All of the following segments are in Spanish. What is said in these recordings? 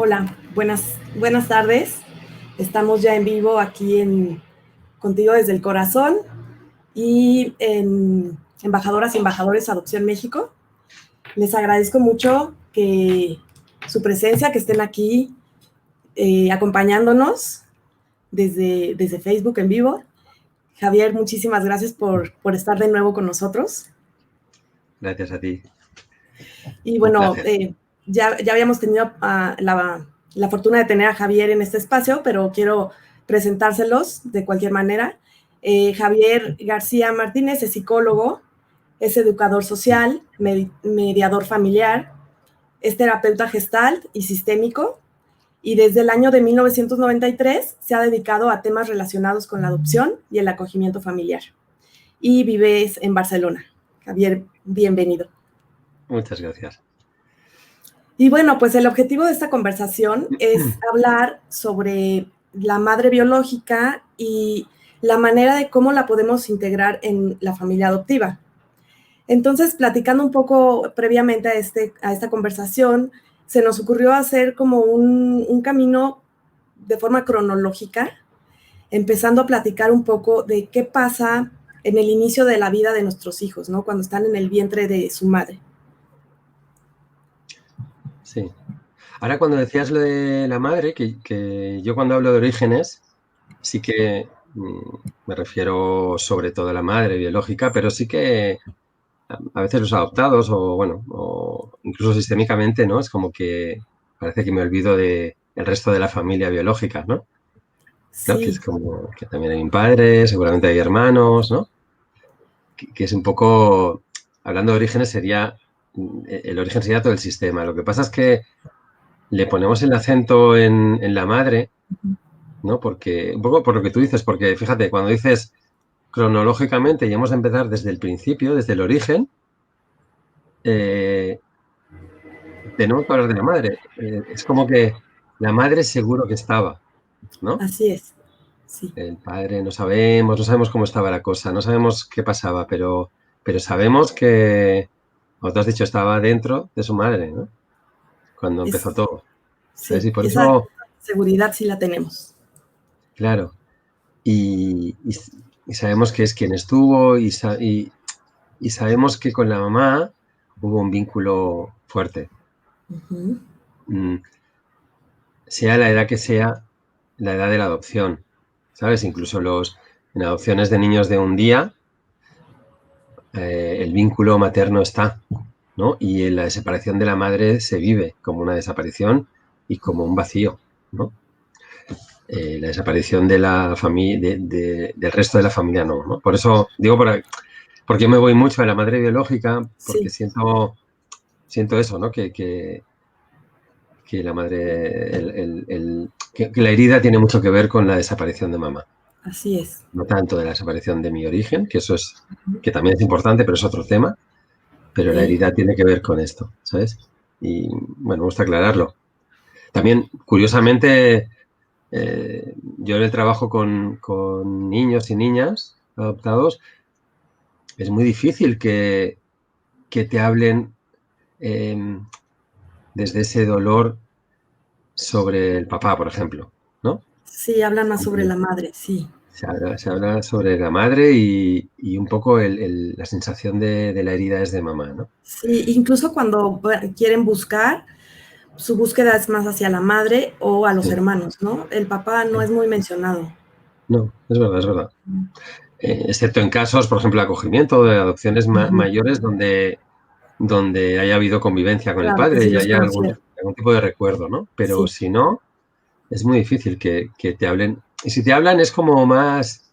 Hola, buenas tardes. Estamos ya en vivo aquí Contigo desde el Corazón y en Embajadoras y Embajadores Adopción México. Les agradezco mucho que su presencia, que estén aquí acompañándonos desde Facebook en vivo. Javier, muchísimas gracias por estar de nuevo con nosotros. Gracias a ti. Y bueno, ya habíamos tenido la fortuna de tener a Javier en este espacio, pero quiero presentárselos de cualquier manera. Javier García Martínez es psicólogo, es educador social, mediador familiar, es terapeuta gestal y sistémico, y desde el año de 1993 se ha dedicado a temas relacionados con la adopción y el acogimiento familiar. Y vives en Barcelona. Javier, bienvenido. Muchas gracias. Y bueno, pues el objetivo de esta conversación es hablar sobre la madre biológica y la manera de cómo la podemos integrar en la familia adoptiva. Entonces, platicando un poco previamente a esta conversación, se nos ocurrió hacer como un camino de forma cronológica, empezando a platicar un poco de qué pasa en el inicio de la vida de nuestros hijos, ¿no? Cuando están en el vientre de su madre. Sí. Ahora, cuando decías lo de la madre, que yo cuando hablo de orígenes, sí que me refiero sobre todo a la madre biológica, pero sí que a veces los adoptados o incluso sistémicamente, ¿no? Es como que parece que me olvido de el resto de la familia biológica, ¿no? Sí. ¿No? Que es como que también hay un padre, seguramente hay hermanos, ¿no? Que es un poco, hablando de orígenes, el origen sería todo el sistema. Lo que pasa es que le ponemos el acento en la madre, ¿no? Porque, un poco por lo que tú dices, porque fíjate, cuando dices cronológicamente y hemos de empezar desde el principio, desde el origen, tenemos que hablar de la madre. Es como que la madre seguro que estaba, ¿no? Así es, sí. El padre no sabemos cómo estaba la cosa, no sabemos qué pasaba, pero sabemos que, como tú has dicho, estaba dentro de su madre, ¿no? Cuando empezó todo. ¿Sabes? Sí, Y por esa eso, seguridad sí la tenemos. claro, y sabemos que es quien estuvo y sabemos que con la mamá hubo un vínculo fuerte. Uh-huh. Sea la edad que sea, la edad de la adopción, ¿sabes? Incluso en adopciones de niños de un día, el vínculo materno está, ¿no? Y en la desaparición de la madre se vive como una desaparición y como un vacío, ¿no? La desaparición de la familia, del resto de la familia no. Por eso digo, porque yo me voy mucho a la madre biológica, porque Sí. siento eso, ¿no? Que la madre, que la herida tiene mucho que ver con la desaparición de mamá. Así es. No tanto de la desaparición de mi origen, que también es importante, pero es otro tema, pero la Okay. herida tiene que ver con esto, ¿sabes? Y bueno, me gusta aclararlo. También, curiosamente, yo en el trabajo con niños y niñas adoptados, es muy difícil que te hablen desde ese dolor sobre el papá, por ejemplo, ¿no? Sí, hablan más sobre la madre, sí. Se habla sobre la madre y un poco la sensación de la herida es de mamá, ¿no? Sí, incluso cuando quieren buscar, su búsqueda es más hacia la madre o a los Sí. hermanos, ¿no? El papá no es muy mencionado. No, es verdad, es verdad. Excepto en casos, por ejemplo, de acogimiento, de adopciones mayores donde haya habido convivencia con el Claro, que padre sí y los haya algún conocieron. tipo de recuerdo, ¿no? Pero Sí. si no, es muy difícil que te hablen. Y si te hablan es como más...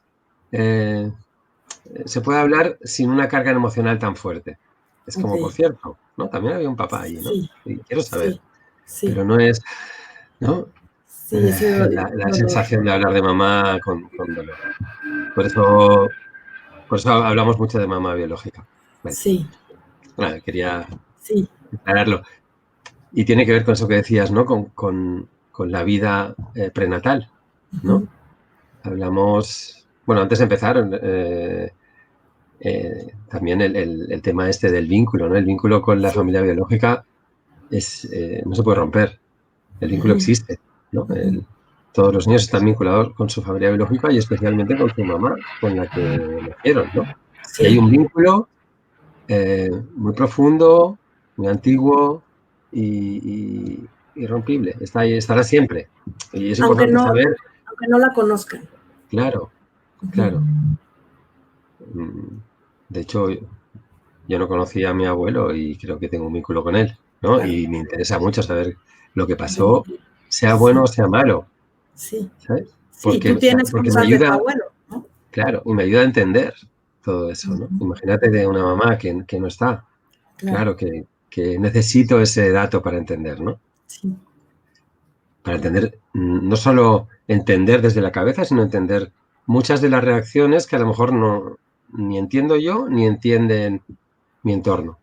se puede hablar sin una carga emocional tan fuerte. Es como, por Ok. cierto, ¿no? También había un papá allí, ¿no? Sí, Y quiero saber. sí, sí. Pero no es, ¿no? Sí, ese La dolor. sensación de hablar de mamá con dolor. Por eso hablamos mucho de mamá biológica. Vale. Sí, Nada, quería sí. aclararlo. Y tiene que ver con eso que decías, ¿no? Con la vida prenatal, Uh-huh. ¿no? Hablamos, bueno, antes de empezar, también el tema este del vínculo, ¿no? El vínculo con la Sí, familia biológica no se puede romper. El vínculo existe, ¿no? Todos los niños están vinculados con su familia biológica y especialmente con su mamá, con la que nacieron, ¿no? Y hay Sí, un vínculo muy profundo, muy antiguo y irrompible. Está ahí, estará siempre. Y es aunque importante no, saber, aunque no la conozcan. claro, Ujú. claro. De hecho, yo no conocía a mi abuelo y creo que tengo un vínculo con él, ¿no? Claro. Y me interesa mucho saber lo que De- pasó, sea bueno o Sí, sea malo, sí. ¿sabes? Sí, tú tienes Porque me cosas de tu ayuda, abuelo, ¿no? claro, y me ayuda a entender todo eso, ¿no? Ujú. Imagínate de una mamá que no está. Claro, Claro que necesito ese dato para entender, ¿no? sí. Para entender, no solo entender desde la cabeza, sino entender muchas de las reacciones que a lo mejor no ni entiendo yo ni entienden mi entorno,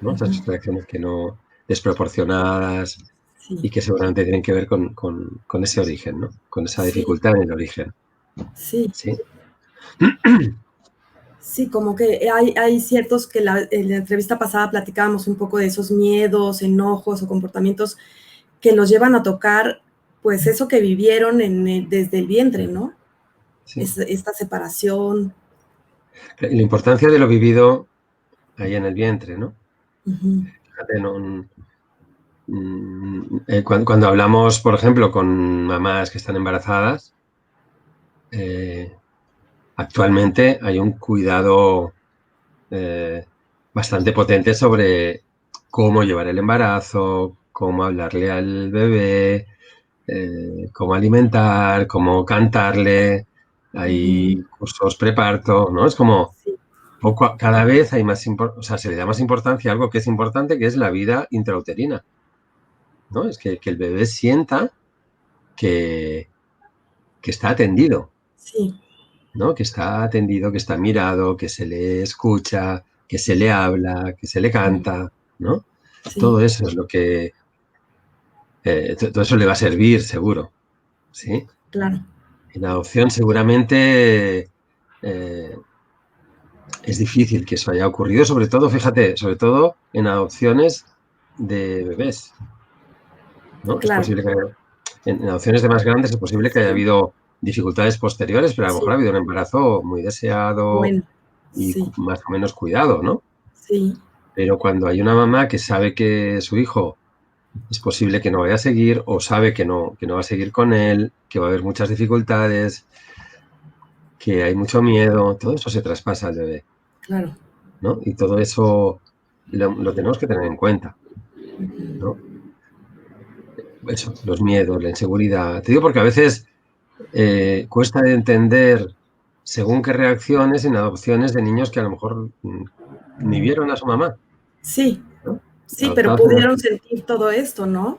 ¿no? Ujú. Esas reacciones que no desproporcionadas Sí, y que seguramente tienen que ver con ese origen, ¿no? Con esa sí, dificultad en el origen, sí. ¿sí? Sí, como que hay ciertos que en la entrevista pasada platicábamos un poco de esos miedos, enojos o comportamientos que los llevan a tocar, pues eso que vivieron desde el vientre, ¿no? Sí. Esta separación. Y la importancia de lo vivido ahí en el vientre, ¿no? Ujú. Fíjate, cuando hablamos, por ejemplo, con mamás que están embarazadas, eh, actualmente hay un cuidado eh, bastante potente sobre cómo llevar el embarazo, cómo hablarle al bebé, cómo alimentar, cómo cantarle. Ujú. Hay cursos preparto, ¿no? Es como Sí, cada vez hay más, o sea, se le da más importancia a algo que es importante, que es la vida intrauterina, ¿no? Es que el bebé sienta que, que está atendido, sí, ¿no? Que está atendido, que está mirado, que se le escucha, que se le habla, que se le canta, ¿no? sí, Todo eso es lo que, todo eso le va a servir, seguro, ¿sí? claro. En adopción seguramente es difícil que eso haya ocurrido, sobre todo, fíjate, sobre todo en adopciones de bebés, ¿no? Es Claro. posible que en adopciones de más grandes es posible que haya Sí, habido dificultades posteriores, pero a lo mejor sí. ha habido un embarazo muy deseado Bueno, y sí, más o menos cuidado, ¿no? sí. Pero cuando hay una mamá que sabe que su hijo es posible que no vaya a seguir o sabe que no va a seguir con él, que va a haber muchas dificultades, que hay mucho miedo, todo eso se traspasa al bebé, Claro. ¿no? Y todo eso lo tenemos que tener en cuenta, ¿no? Eso, los miedos, la inseguridad. Te digo porque a veces cuesta de entender según qué reacciones en adopciones de niños que a lo mejor ni vieron a su mamá, Sí, ¿no? sí, pero Adoptados en pudieron sentir todo esto, ¿no?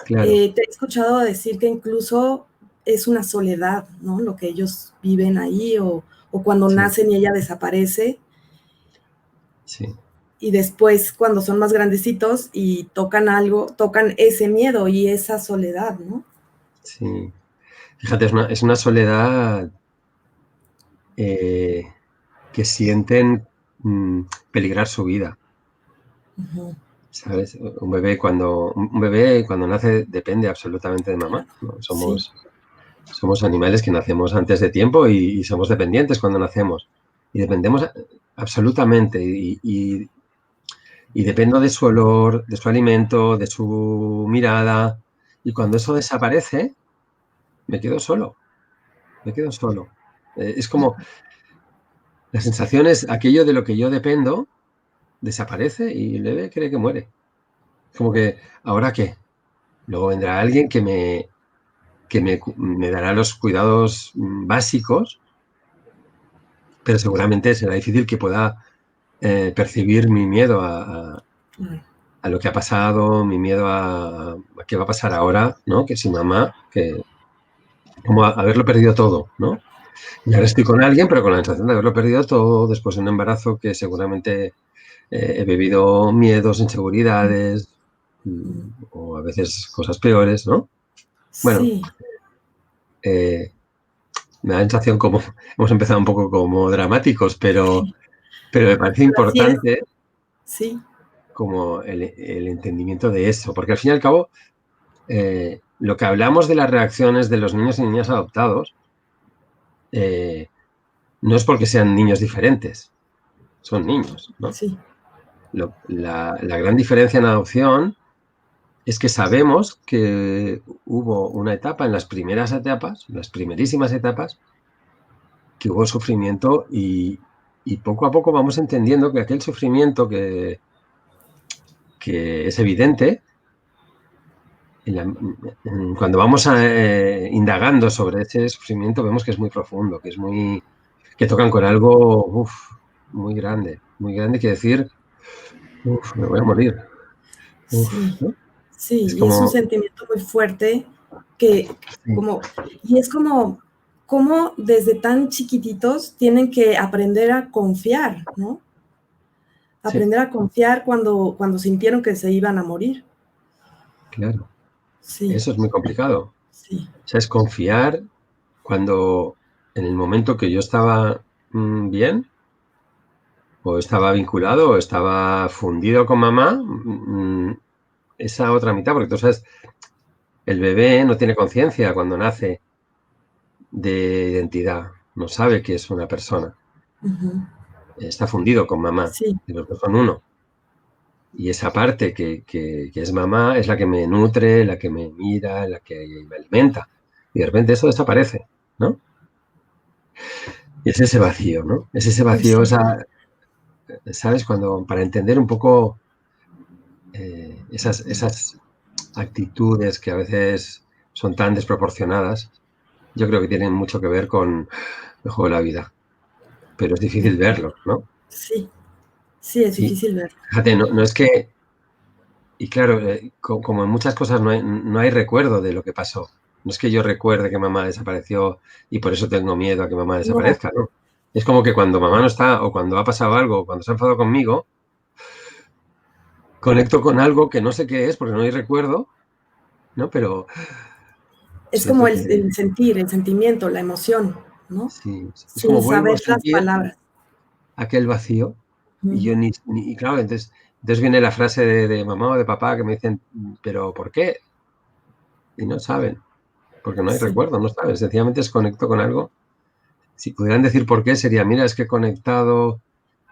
claro, Te he escuchado decir que incluso es una soledad, ¿no? Lo que ellos viven ahí o cuando sí, nacen y ella desaparece sí, y después cuando son más grandecitos y tocan algo, tocan ese miedo y esa soledad, ¿no? sí. Fíjate, es una soledad eh, que sienten peligrar su vida, Ujú. ¿sabes? Un bebé cuando nace depende absolutamente de mamá, ¿no? Sí, Somos animales que nacemos antes de tiempo y somos dependientes cuando nacemos. Y dependemos absolutamente y dependo de su olor, de su alimento, de su mirada. Y cuando eso desaparece, me quedo solo, me quedo solo. Es como la sensación es aquello de lo que yo dependo desaparece y el bebé cree que muere. Como que, ¿ahora qué? Luego vendrá alguien me dará los cuidados básicos, pero seguramente será difícil que pueda percibir mi miedo claro. a lo que ha pasado, mi miedo a qué va a pasar ahora, ¿no? Que sin mamá, que como haberlo perdido todo, ¿no? Y ahora estoy con alguien, pero con la sensación de haberlo perdido todo después de un embarazo que seguramente he vivido miedos, inseguridades o a veces cosas peores, ¿no? Bueno, Sí, eh, me da la sensación como hemos empezado un poco como dramáticos, pero me parece pero así es, importante sí. como el entendimiento de eso, porque al fin y al cabo lo que hablamos de las reacciones de los niños y niñas adoptados no es porque sean niños diferentes, son niños, ¿no? Sí. La gran diferencia en adopción es que sabemos que hubo una etapa en las primeras etapas, las primerísimas etapas, que hubo sufrimiento y poco a poco vamos entendiendo que aquel sufrimiento que es evidente, cuando vamos indagando sobre ese sufrimiento vemos que es muy profundo, que tocan con algo muy grande, quiere decir, me voy a morir. Sí, ¿No? sí, Es y es un como, sentimiento muy fuerte que sí, y es como desde tan chiquititos tienen que aprender a confiar, ¿no? sí, Aprender a confiar cuando sintieron que se iban a morir. claro, Sí, eso es muy complicado. sí. O sea, es confiar cuando en el momento que yo estaba bien, o estaba vinculado, o estaba fundido con mamá, esa otra mitad, porque tú sabes, el bebé no tiene conciencia cuando nace de identidad, no sabe que es una persona, Ujú. está fundido con mamá, Sí, y los dos son uno. Y esa parte que es mamá es la que me nutre, la que me mira, la que me alimenta. Y de repente eso desaparece, ¿no? Y es ese vacío, ¿no? Es ese vacío, sí, ¿sabes? Para entender un poco esas actitudes que a veces son tan desproporcionadas, yo creo que tienen mucho que ver con el juego de la vida. Pero es de difícil acuerdo. verlo, ¿no? Sí, sí, es Y difícil verlo. fíjate, no es que. Y claro, como en muchas cosas no hay recuerdo de lo que pasó. No es que yo recuerde que mamá desapareció y por eso tengo miedo a que mamá No, desaparezca, ¿no? Es como que cuando mamá no está o cuando ha pasado algo o cuando se ha enfadado conmigo, conecto con algo que no sé qué es porque no hay recuerdo, ¿no? Pero es como siento que el sentir, el sentimiento, la emoción, ¿no? sí, es como Sin vuelvo a saber las sentir palabras. aquel vacío y Ujú. yo y claro, entonces viene la frase de mamá o de papá que me dicen, ¿pero por qué? Y no saben, porque no hay Sí, recuerdo, no saben, sencillamente desconecto con algo. Si pudieran decir por qué, sería, mira, es que he conectado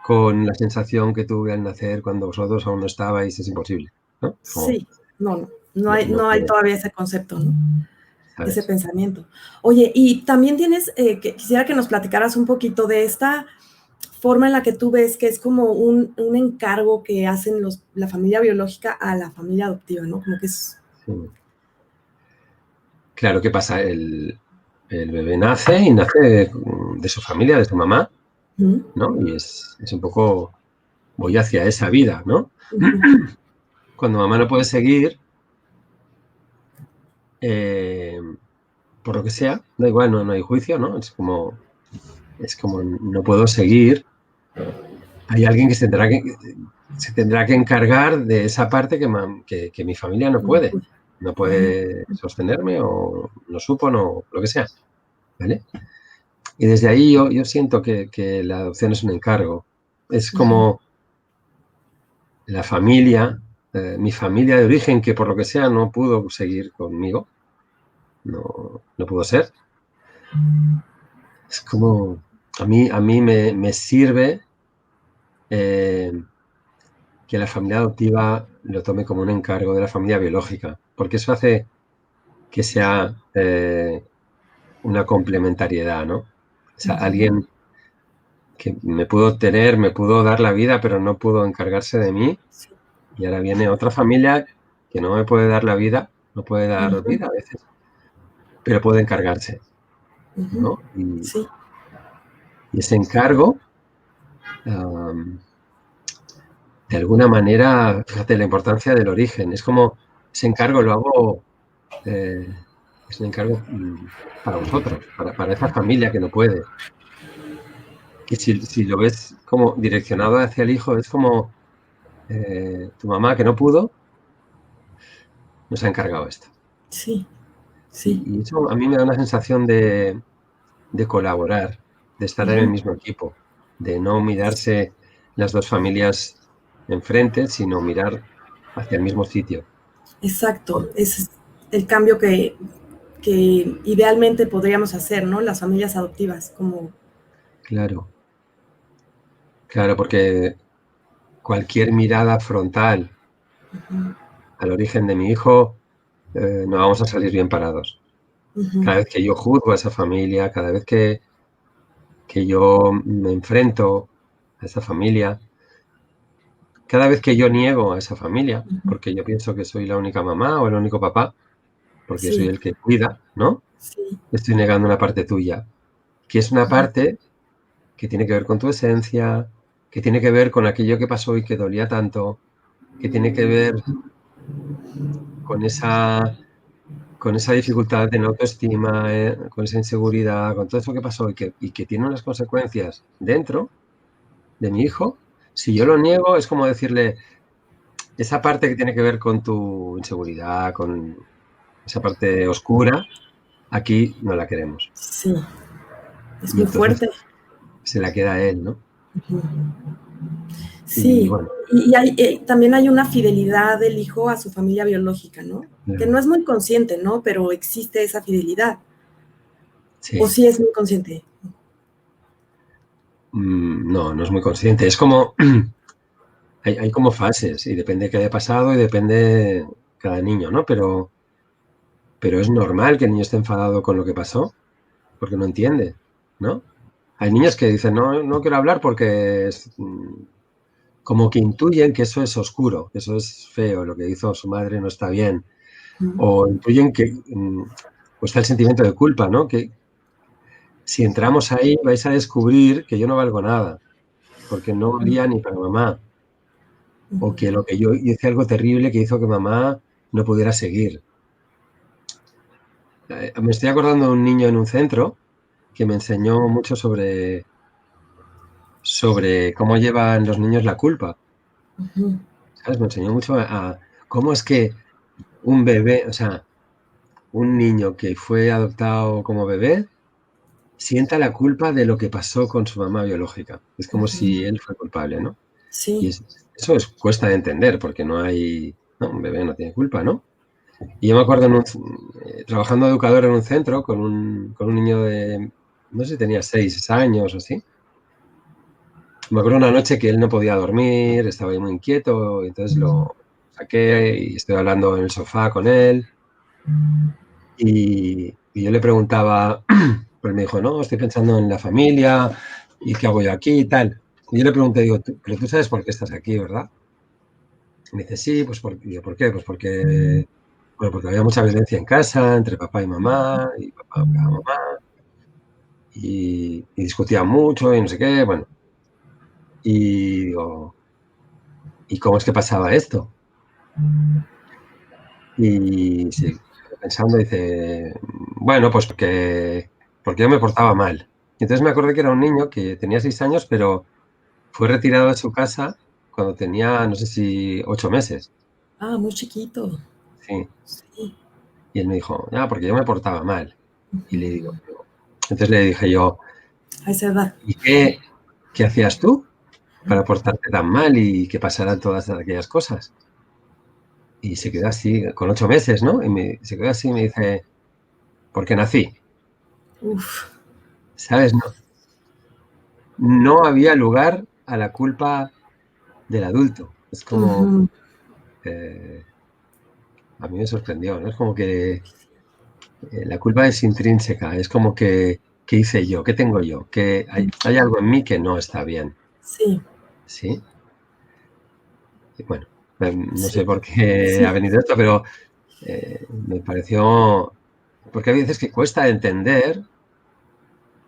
con la sensación que tuve al nacer cuando vosotros aún no estabais, es imposible, ¿no? Como, sí, no no, hay, no no hay puede, todavía ese concepto, ¿no? Ese ¿sabes? pensamiento. Oye, y también tienes, quisiera que nos platicaras un poquito de esta forma en la que tú ves que es como un encargo que hacen la familia biológica a la familia adoptiva, ¿no? Como que es... Sí. Claro, ¿qué pasa? El bebé nace y nace de su familia, de su mamá, ¿Mm? ¿no? Y es un poco, voy hacia esa vida, ¿no? Ujú. Cuando mamá no puede seguir, eh, por lo que sea, da igual, no hay juicio, ¿no? Es como no puedo seguir. Hay alguien que se tendrá que encargar de esa parte que mi familia no No puede. pude. No Ujú. puede sostenerme o no supo, no, lo que sea. ¿Vale? Y desde ahí yo siento que la adopción es un encargo. Es Ujú. como la familia, mi familia de origen, que por lo que sea no pudo seguir conmigo, no pudo ser. Es como, a mí me sirve eh, que la familia adoptiva lo tome como un encargo de la familia biológica, porque eso hace que sea una complementariedad, ¿no? O sea, Ujú. alguien que me pudo tener, me pudo dar la vida, pero no pudo encargarse de mí, Sí. y ahora viene otra familia que no me puede dar la vida, no puede dar Ujú. vida a veces, pero puede encargarse, Ujú. ¿no? Y, Sí. y ese encargo, um, de alguna manera, fíjate la importancia del origen, es como ese encargo lo hago. Eh, es un encargo para vosotros, para esa familia que no puede. Que si lo ves como direccionado hacia el hijo, es como tu mamá que no pudo, nos ha encargado esto. Sí. Sí. Y eso a mí me da una sensación de colaborar, de estar en el Ujú. mismo equipo, de no mirarse las dos familias enfrente, sino mirar hacia el mismo sitio. Exacto. Por- Es el cambio que idealmente podríamos hacer, ¿no? Las familias adoptivas, como... Claro, claro, porque cualquier mirada frontal al origen de mi hijo, no vamos a salir bien parados. Cada vez que yo juzgo a esa familia, cada vez que yo me enfrento a esa familia, cada vez que yo niego a esa familia, porque yo pienso que soy la única mamá o el único papá, porque soy Sí, el que cuida, ¿no? sí. Estoy negando una parte tuya, que es una parte que tiene que ver con tu esencia, que tiene que ver con aquello que pasó y que dolía tanto, que tiene que ver con esa dificultad en autoestima, con esa inseguridad, con todo eso que pasó y que tiene unas consecuencias dentro de mi hijo. Si yo lo niego, es como decirle, esa parte que tiene que ver con tu inseguridad, con esa parte oscura, aquí no la queremos. Sí, es Y muy entonces fuerte. se la queda a él, ¿no? Y Sí, bueno, y hay, también hay una fidelidad del hijo a su familia biológica, ¿no? Que no claro, es muy consciente, ¿no? Pero existe esa fidelidad. O sí. sí es muy consciente. No, no es muy consciente. Es como, hay como fases y depende de qué haya pasado y depende cada niño, ¿no? Pero es normal que el niño esté enfadado con lo que pasó porque no entiende, ¿no? Hay niños que dicen, no, no quiero hablar porque es, como que intuyen que eso es oscuro, que eso es feo, lo que hizo su madre no está bien. O intuyen que pues está el sentimiento de culpa, ¿no? Que si entramos ahí vais a descubrir que yo no valgo nada, porque no valía ni para mamá. O que lo que yo hice algo terrible que hizo que mamá no pudiera seguir. Me estoy acordando de un niño en un centro que me enseñó mucho sobre cómo llevan los niños la culpa. ¿Sabes? Me enseñó mucho a cómo es que un bebé, o sea, un niño que fue adoptado como bebé, sienta la culpa de lo que pasó con su mamá biológica. Es como si él fue culpable, ¿no? Y Sí, eso cuesta de entender porque no hay, no, un bebé no tiene culpa, ¿no? Y yo me acuerdo trabajando de educador en un centro con un niño de, no sé si tenía 6 años o así. Me acuerdo una noche que él no podía dormir, estaba ahí muy inquieto, y entonces lo saqué y estoy hablando en el sofá con él. Y yo le preguntaba, pues me dijo, no, estoy pensando en la familia y qué hago yo aquí y tal. Y yo le pregunté, digo, pero tú sabes por qué estás aquí, ¿verdad? Y me dice, sí, pues digo, ¿por qué? Pues porque, bueno, porque había mucha violencia en casa, entre papá y papá pegaba a mamá, y discutían mucho y no sé qué, bueno. Y digo, ¿y cómo es que pasaba esto? Y sí, pensando, dice, bueno, pues porque yo me portaba mal. Y entonces me acordé que era un niño que tenía 6 años, pero fue retirado de su casa cuando tenía, no sé si 8 meses. ah, muy chiquito. Sí. Sí. Y él me dijo, porque yo me portaba mal. Y le digo, entonces le dije yo, A esa edad. ¿y qué hacías tú para portarte tan mal y que pasaran todas aquellas cosas? Y se quedó así, con 8 meses, ¿no? Se quedó así y me dice, porque nací, Uf. ¿sabes? No había lugar a la culpa del adulto. Es como, eh, a mí me sorprendió, ¿no? Es como que la culpa es intrínseca, es como que, ¿qué hice yo? ¿Qué tengo yo? Que hay algo en mí que no está bien, Sí, ¿sí? Y bueno, no sé sí, por qué ha sí. venido esto, pero me pareció, porque hay veces que cuesta entender,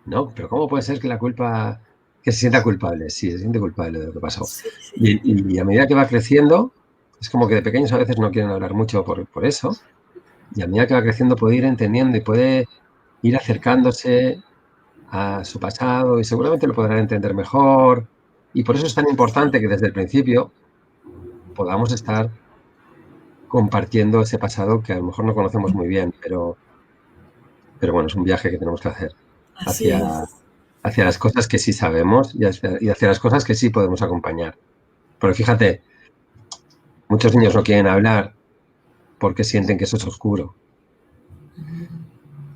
¿no? Pero ¿cómo puede ser que la culpa, que se sienta culpable? Sí, se siente culpable de lo que pasó. Sí, sí. Y a medida que va creciendo, es como que de pequeños a veces no quieren hablar mucho por eso, y a medida que va creciendo puede ir entendiendo y puede ir acercándose a su pasado y seguramente lo podrán entender mejor. Y por eso es tan importante que desde el principio podamos estar compartiendo ese pasado que a lo mejor no conocemos muy bien, pero bueno, es un viaje que tenemos que hacer Así hacia, es. hacia las cosas que sí sabemos y hacia las cosas que sí podemos acompañar. Porque fíjate, muchos niños no quieren hablar porque sienten que eso es oscuro.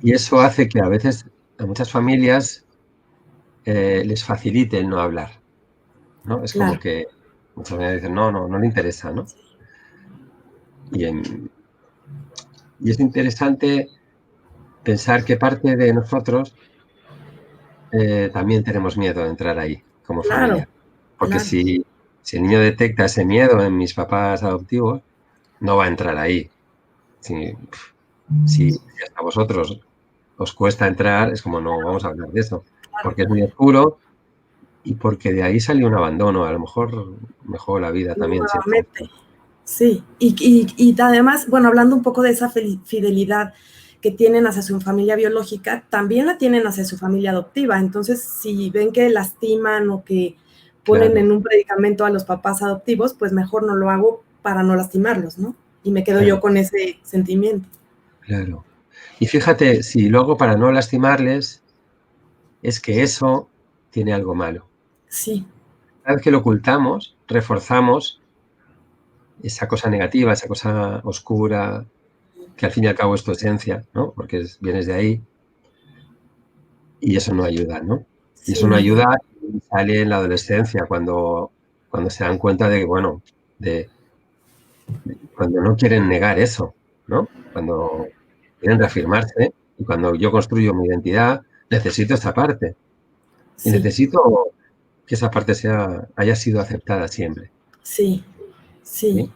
Y eso hace que a veces a muchas familias les facilite el no hablar, ¿no? Es como Claro, que muchas familias dicen, no le interesa, ¿no? Y, y es interesante pensar que parte de nosotros también tenemos miedo de entrar ahí como claro, familia. Porque claro. si el niño detecta ese miedo en mis papás adoptivos, no va a entrar ahí. Si hasta a vosotros os cuesta entrar, es como no vamos a hablar de eso, porque es muy oscuro y porque de ahí salió un abandono. A lo mejor mejor la vida también, sí. Nuevamente. Sí, y además, bueno, hablando un poco de esa fidelidad que tienen hacia su familia biológica, también la tienen hacia su familia adoptiva. Entonces, si ven que lastiman o que ponen Claro, en un predicamento a los papás adoptivos, pues mejor no lo hago para no lastimarlos, ¿no? Y me quedo claro, yo con ese sentimiento. claro. Y fíjate, si lo hago para no lastimarles, es que eso tiene algo malo. Sí, Cada vez que lo ocultamos, reforzamos esa cosa negativa, esa cosa oscura, que al fin y al cabo es tu esencia, ¿no? Porque vienes de ahí y eso no ayuda, ¿no? Y sí, eso no no ayuda. ayuda y sale en la adolescencia, cuando se dan cuenta de que, bueno, cuando no quieren negar eso, ¿no? Cuando quieren reafirmarse y cuando yo construyo mi identidad, necesito esta parte y Sí, necesito que esa parte haya sido aceptada siempre, sí, sí. ¿sí?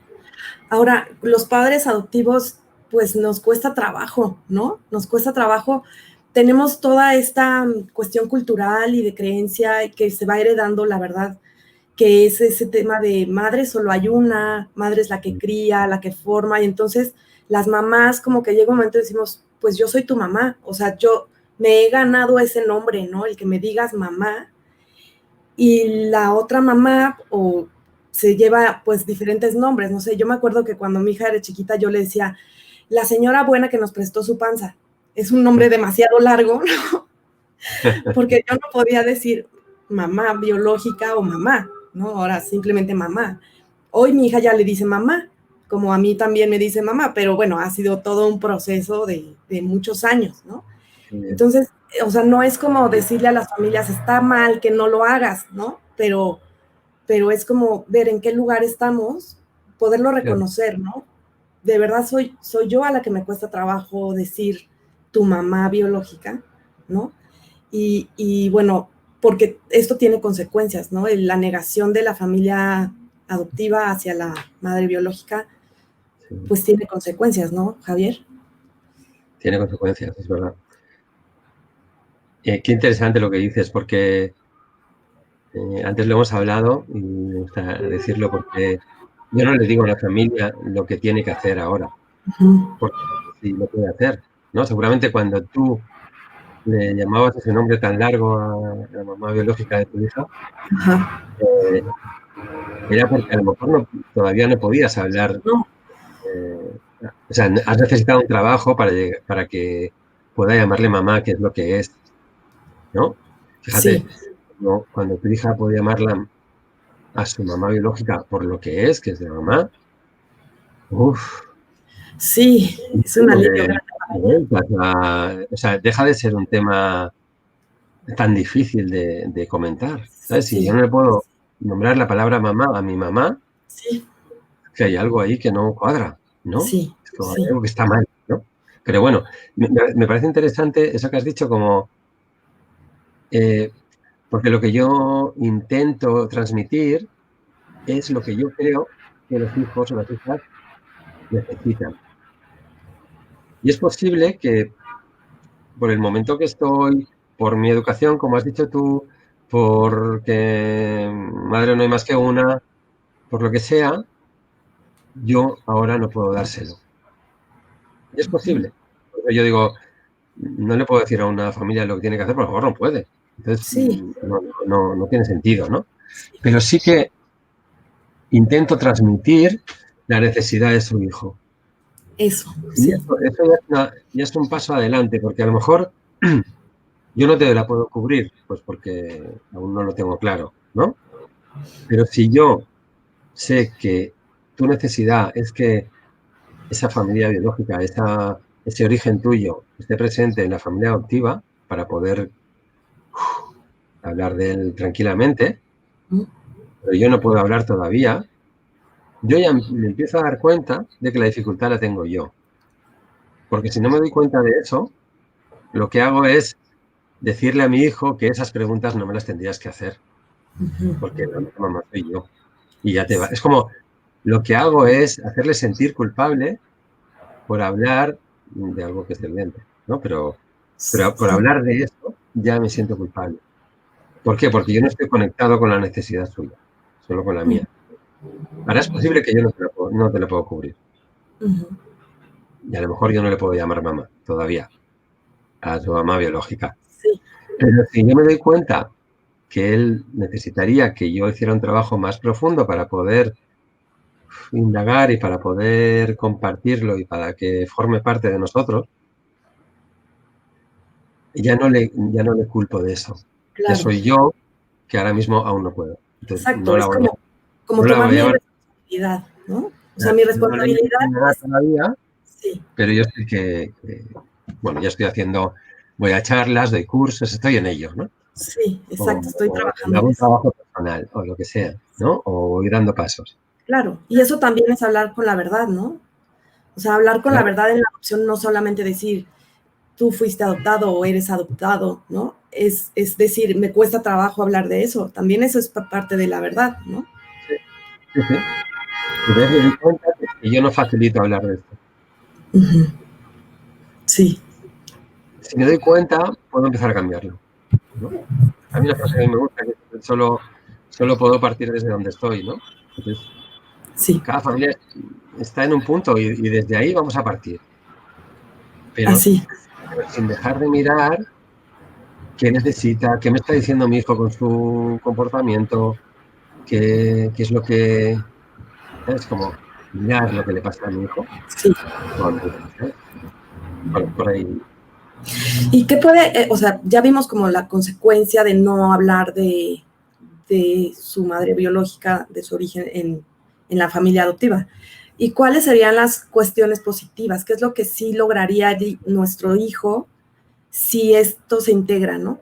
Ahora, los padres adoptivos, pues nos cuesta trabajo, ¿no? Nos cuesta trabajo. Tenemos toda esta cuestión cultural y de creencia que se va heredando, la verdad, que es ese tema de madre solo hay una, madre es la que cría, la que forma, y entonces las mamás como que llega un momento y decimos, pues yo soy tu mamá, o sea, yo me he ganado ese nombre, ¿no? El que me digas mamá, y la otra mamá o se lleva pues diferentes nombres, no sé, yo me acuerdo que cuando mi hija era chiquita yo le decía, la señora buena que nos prestó su panza, es un nombre demasiado largo, ¿no? Porque yo no podía decir mamá biológica o mamá, ¿no? Ahora simplemente mamá. Hoy mi hija ya le dice mamá, como a mí también me dice mamá, pero bueno, ha sido todo un proceso de muchos años, ¿no? Muy bien, Entonces, o sea, no es como decirle a las familias, está mal que no lo hagas, ¿no? Pero es como ver en qué lugar estamos, poderlo claro, reconocer, ¿no? De verdad soy yo a la que me cuesta trabajo decir tu mamá biológica, ¿no? Bueno, porque esto tiene consecuencias, ¿no? La negación de la familia adoptiva hacia la madre biológica, sí. pues tiene consecuencias, ¿no, Javier? Tiene consecuencias, es verdad. Qué interesante lo que dices, porque antes lo hemos hablado y me gusta decirlo porque yo no le digo a la familia lo que tiene que hacer ahora, Ujú. porque sí lo puede hacer, ¿no? Seguramente cuando tú le llamabas ese nombre tan largo a la mamá biológica de tu hija, Ajá. eh, era porque a lo mejor todavía no podías hablar, No, o sea, has necesitado un trabajo para que pueda llamarle mamá, que es lo que es, ¿no? sí, Fíjate, cuando tu hija puede llamarla a su mamá biológica por lo que es de mamá, uff, sí, es un alivio grande. o sea, deja de ser un tema tan difícil de comentar, ¿sabes? Si yo Sí, no le puedo nombrar la palabra mamá a mi mamá, sí, que hay algo ahí que no cuadra, ¿no? sí, Es como hay sí, algo que está mal, ¿no? Pero bueno, me parece interesante eso que has dicho como, eh, porque lo que yo intento transmitir es lo que yo creo que los hijos o las hijas necesitan. Y es posible que por el momento que estoy, por mi educación, como has dicho tú, porque madre no hay más que una, por lo que sea, yo ahora no puedo dárselo. Y es posible. Porque yo digo, no le puedo decir a una familia lo que tiene que hacer, por favor, no puede. Entonces, sí, no tiene sentido, ¿no? Pero sí que intento transmitir la necesidad de su hijo. eso, Y sí, eso ya es un paso adelante, porque a lo mejor yo no te la puedo cubrir, pues porque aún no lo tengo claro, ¿no? Pero si yo sé que tu necesidad es que esa familia biológica, ese origen tuyo esté presente en la familia adoptiva para poder hablar de él tranquilamente, pero yo no puedo hablar todavía, yo ya me empiezo a dar cuenta de que la dificultad la tengo yo. Porque si no me doy cuenta de eso, lo que hago es decirle a mi hijo que esas preguntas no me las tendrías que hacer, porque la mamá soy yo. Y ya te va. Es como, lo que hago es hacerle sentir culpable por hablar de algo que es evidente, ¿no? Pero por Sí, hablar de eso ya me siento culpable. ¿Por qué? Porque yo no estoy conectado con la necesidad suya, solo con la mía. Ahora es posible que yo no te la puedo cubrir. Y a lo mejor yo no le puedo llamar mamá todavía, a su mamá biológica. sí, Pero si yo me doy cuenta que él necesitaría que yo hiciera un trabajo más profundo para poder indagar y para poder compartirlo y para que forme parte de nosotros, ya no le culpo de eso. Ya claro. soy yo que ahora mismo aún no puedo. Entonces, Exacto, es como no la tomar voy a mi llamar, responsabilidad, ¿no? O sea, mi no la llamo responsabilidad nada es, todavía, sí, pero yo sé bueno, ya estoy voy a charlas, doy cursos, estoy en ello, ¿no? sí, exacto, estoy O trabajando hago en un eso. trabajo personal, o lo que sea, ¿no? O voy dando pasos. Claro, y eso también es hablar con la verdad, ¿no? O sea, hablar con la Claro, verdad en la adopción, no solamente decir tú fuiste adoptado o eres adoptado, ¿no? Es decir, me cuesta trabajo hablar de eso. También eso es parte de la verdad, ¿no? sí, sí, sí. Entonces me di cuenta que yo no facilito hablar de esto. Sí, Si me doy cuenta, puedo empezar a cambiarlo, ¿no? A mí una frase que me gusta que es solo puedo partir desde donde estoy, ¿no? Entonces, sí, cada familia está en un punto y desde ahí vamos a partir, pero, así. pero sin dejar de mirar qué necesita, qué me está diciendo mi hijo con su comportamiento, qué es lo que, ¿sabes? Como mirar lo que le pasa a mi hijo Sí. o a mi hija, ¿sabes? Bueno, por ahí, ¿Y qué puede, o sea, ya vimos como la consecuencia de no hablar de su madre biológica, de su origen en la familia adoptiva? ¿Y cuáles serían las cuestiones positivas? ¿Qué es lo que sí lograría nuestro hijo si esto se integra, no?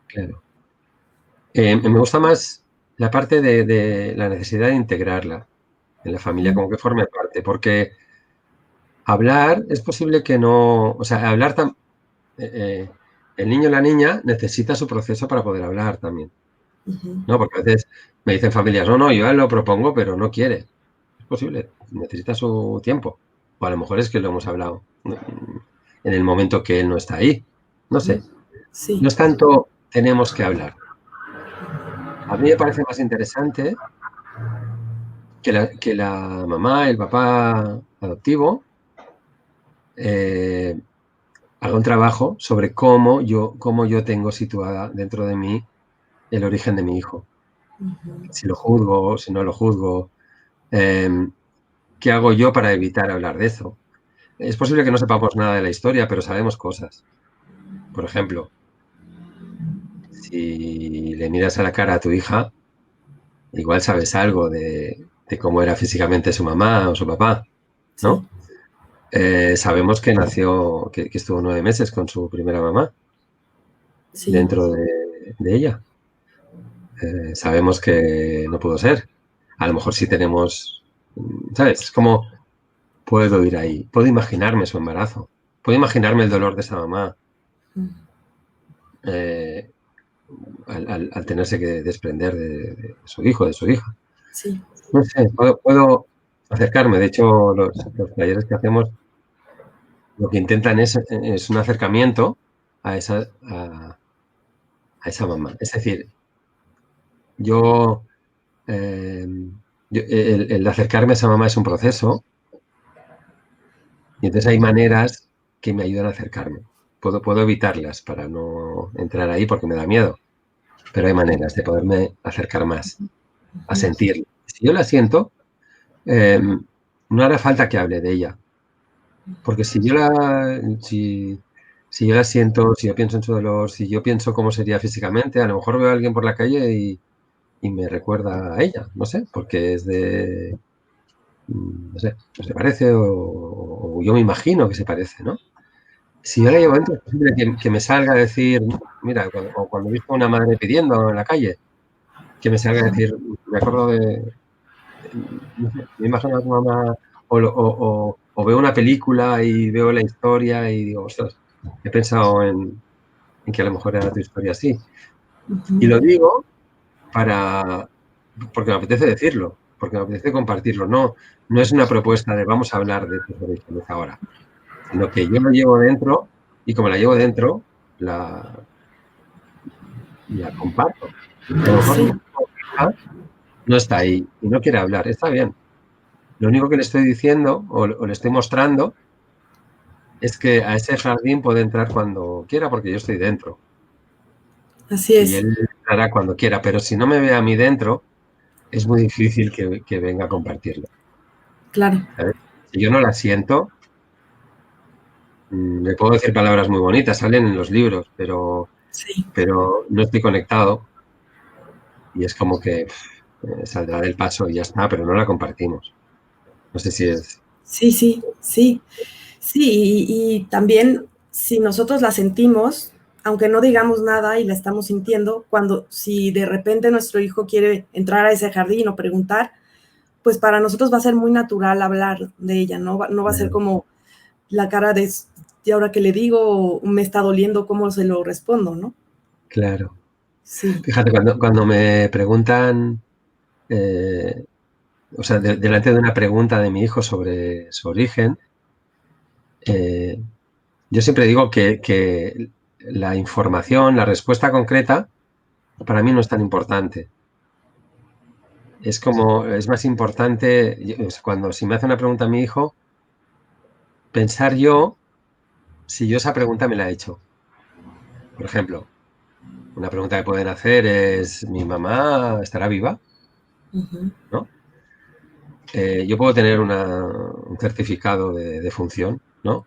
claro. Me gusta más la parte de la necesidad de integrarla en la familia, como que forme parte, porque hablar es posible que no, o sea, eh, eh, el niño o la niña necesita su proceso para poder hablar también, ¿no? Porque a veces me dicen familias, no, yo lo propongo, pero no quiere. Es posible, necesita su tiempo. O a lo mejor es que lo hemos hablado en el momento que él no está ahí. No sé. Sí, No es tanto tenemos que hablar. A mí me parece más interesante que la mamá, el papá adoptivo, eh, haga un trabajo sobre cómo yo tengo situada dentro de mí el origen de mi hijo. Si lo juzgo, si no lo juzgo, eh, ¿qué hago yo para evitar hablar de eso? Es posible que no sepamos nada de la historia, pero sabemos cosas. Por ejemplo, si le miras a la cara a tu hija, igual sabes algo de cómo era físicamente su mamá o su papá, sí, ¿no? Sabemos que que estuvo 9 meses con su primera mamá sí, dentro de ella. Sabemos que no pudo ser. A lo mejor sí tenemos, ¿sabes? Es como puedo ir ahí, puedo imaginarme su embarazo, puedo imaginarme el dolor de esa mamá eh, al tenerse que desprender de su hijo, de su hija. sí, No sé, puedo acercarme. De hecho, los talleres que hacemos lo que intentan es un acercamiento a esa mamá. Es decir, yo, eh, el acercarme a esa mamá es un proceso y entonces hay maneras que me ayudan a acercarme. Puedo evitarlas para no entrar ahí porque me da miedo, pero hay maneras de poderme acercar más, a sentirla. Si yo la siento, eh, no hará falta que hable de ella, porque si yo la siento, si yo pienso en su dolor, si yo pienso cómo sería físicamente, a lo mejor veo a alguien por la calle y me recuerda a ella, no sé, porque no sé, no se parece o yo me imagino que se parece, ¿no? si yo la llevo dentro, es posible que me salga a decir, mira, o cuando he visto a una madre pidiendo en la calle, que me salga a decir, me acuerdo de, no sé, me imagino a tu mamá, o veo una película y veo la historia y digo, ostras, he pensado en que a lo mejor era tu historia así. Y Ujú. lo digo porque me apetece decirlo, porque me apetece compartirlo. No, no es una propuesta de vamos a hablar de tus orígenes ahora, sino que yo lo llevo dentro y como la llevo dentro, la comparto. Que a lo mejor mi Sí, hija no está ahí y no quiere hablar, está bien. Lo único que le estoy diciendo o le estoy mostrando es que a ese jardín puede entrar cuando quiera porque yo estoy dentro así y es, él entrará cuando quiera, pero si no me ve a mí dentro, es muy difícil que venga a compartirlo. claro. ¿Sabes? Si yo no la siento, le puedo decir palabras muy bonitas, salen en los libros, Sí, pero no estoy conectado y es como que saldrá del paso y ya está, pero no la compartimos. No sé si es... sí, sí, sí. Sí, y también si nosotros la sentimos, aunque no digamos nada y la estamos sintiendo, cuando si de repente nuestro hijo quiere entrar a ese jardín o preguntar, pues para nosotros va a ser muy natural hablar de ella, no va a ser como la cara de, ¿y ahora qué le digo? O me está doliendo, ¿cómo se lo respondo, no? Claro. Sí, Fíjate, cuando me preguntan, eh, o sea, delante de una pregunta de mi hijo sobre su origen, eh, yo siempre digo que la información, la respuesta concreta, para mí no es tan importante. Es como, es más importante, cuando si me hace una pregunta a mi hijo, pensar yo si yo esa pregunta me la he hecho. Por ejemplo, una pregunta que pueden hacer es, ¿mi mamá estará viva? ujú, ¿No? Yo puedo tener un certificado de función, ¿no?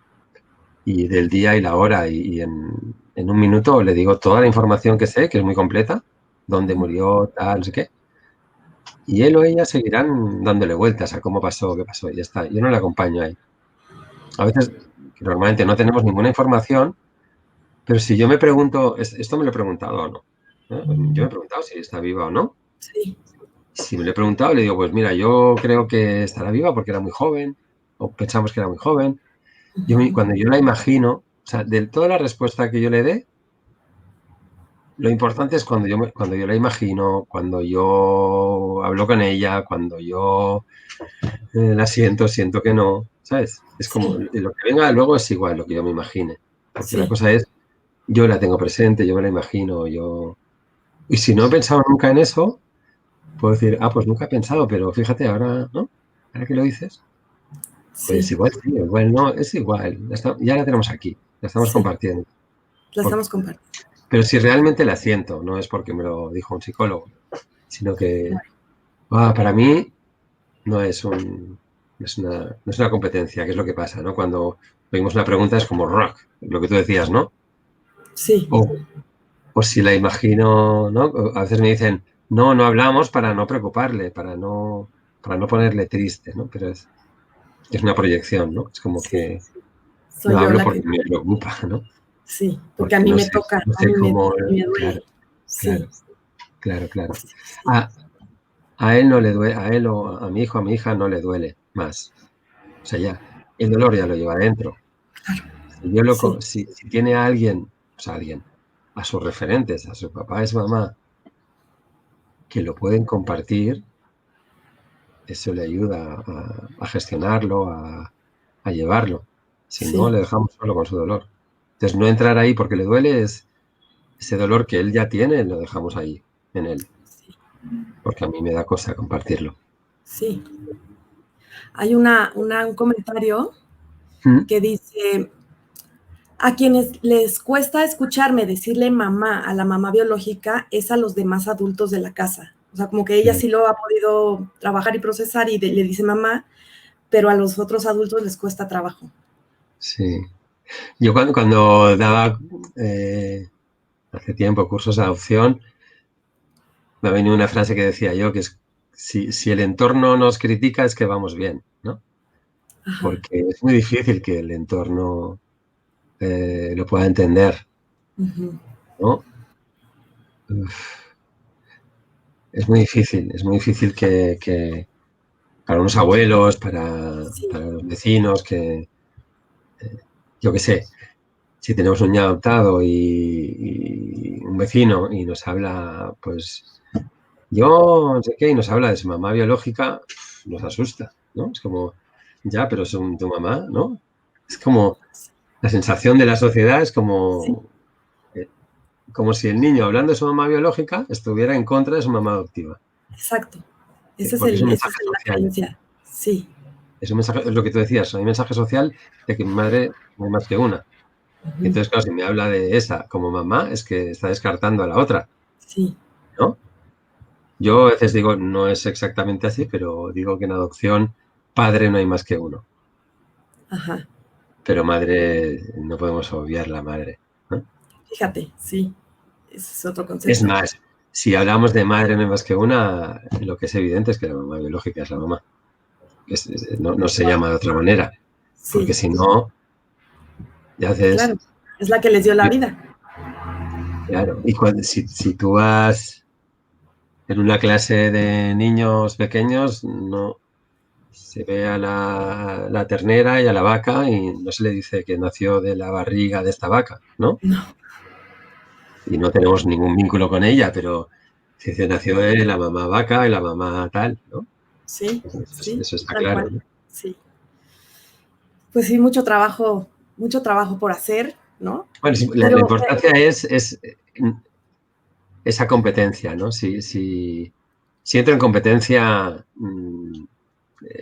Y del día y la hora, y en un minuto le digo toda la información que sé, que es muy completa, dónde murió, tal, no sé qué. Y él o ella seguirán dándole vueltas a cómo pasó, qué pasó, y ya está. Yo no le acompaño ahí. A veces, que normalmente no tenemos ninguna información, pero si yo me pregunto, esto me lo he preguntado o no. ¿No? Yo me he preguntado si está viva o no. sí, Si me lo he preguntado, le digo, pues mira, yo creo que estará viva porque era muy joven, o pensamos que era muy joven. Cuando yo la imagino, o sea, de toda la respuesta que yo le dé, lo importante es cuando yo la imagino, cuando yo hablo con ella, cuando yo la siento que no, ¿sabes? Es como, sí, lo que venga luego es igual lo que yo me imagine, porque la sí, cosa es, yo la tengo presente, yo me la imagino, Y si no he pensado nunca en eso, puedo decir, ah, pues nunca he pensado, pero fíjate, ahora, ¿no? Ahora que lo dices, pues sí, igual sí, igual no, es igual, ya la tenemos aquí, la estamos sí, compartiendo. la Por- estamos compartiendo. pero si realmente la siento, no es porque me lo dijo un psicólogo, sino que para mí no es no es una competencia, que es lo que pasa, ¿no? Cuando oímos una pregunta es como rock, lo que tú decías, ¿no? Sí, O, o si la imagino, ¿no? A veces me dicen, no, no hablamos para no preocuparle, para no ponerle triste, ¿no? Pero es una proyección, ¿no? Es como sí, que no soy yo hablo la porque que, me preocupa, ¿no? sí, porque a Porque mí no me sé, toca, no a sé cómo, me claro, duele. Sí, claro, claro, claro. sí, sí, A, a él no le duele, a él o a mi hijo, a mi hija no le duele más. O sea, ya, el dolor ya lo lleva adentro. Si, sí, si tiene a alguien, o sea, alguien, a sus referentes, a su papá, a su mamá, que lo pueden compartir, eso le ayuda a gestionarlo, a llevarlo. Si no, sí, le dejamos solo con su dolor. Entonces, no entrar ahí porque le duele es ese dolor que él ya tiene, lo dejamos ahí, en él, porque a mí me da cosa compartirlo. sí. Hay un comentario ¿Mm? que dice, a quienes les cuesta escucharme decirle mamá a la mamá biológica es a los demás adultos de la casa. O sea, como que ella Claro, sí lo ha podido trabajar y procesar y le dice mamá, pero a los otros adultos les cuesta trabajo. sí. Yo cuando daba eh, hace tiempo cursos de adopción, me ha venido una frase que decía yo, que es, si el entorno nos critica es que vamos bien, ¿no? Ajá, Porque es muy difícil que el entorno lo pueda entender, Ujú. ¿no? Uf, es muy difícil que para unos abuelos, Sí, para los vecinos, que yo qué sé, si tenemos un niño adoptado y un vecino y nos habla, pues yo no sé qué, y nos habla de su mamá biológica, nos asusta, ¿no? Es como, ya, pero es tu mamá, ¿no? Es como la sensación de la sociedad es sí, eh, como si el niño hablando de su mamá biológica estuviera en contra de su mamá adoptiva, exacto. Ese es porque es un esa mensaje es la social. creencia. Sí. Es un mensaje, es lo que tú decías, hay un mensaje social de que mi madre no hay más que una. Y Ujú. entonces, claro, si me habla de esa como mamá, es que está descartando a la otra, Sí. ¿no? Yo a veces digo, no es exactamente así, pero digo que en adopción padre no hay más que uno, Ajá. pero madre no podemos obviar la madre, ¿no? Fíjate, sí. Ese es otro Es concepto. más, si hablamos de madre no hay más que una, lo que es evidente es que la mamá biológica es la mamá. No se llama de otra manera, porque Sí, si no, ya haces... claro. Es la que les dio la vida. Claro, y si tú vas en una clase de niños pequeños, no se ve a la ternera y a la vaca y no se le dice que nació de la barriga de esta vaca, ¿no? No. Y no tenemos ningún vínculo con ella, pero se dice nació de la mamá vaca y la mamá tal, ¿no? Sí, sí, Eso está tal claro, cual. ¿no? Sí. Pues sí, mucho trabajo por hacer, ¿no? Bueno, sí, la Pero importancia es esa competencia, ¿no? Si entro en competencia,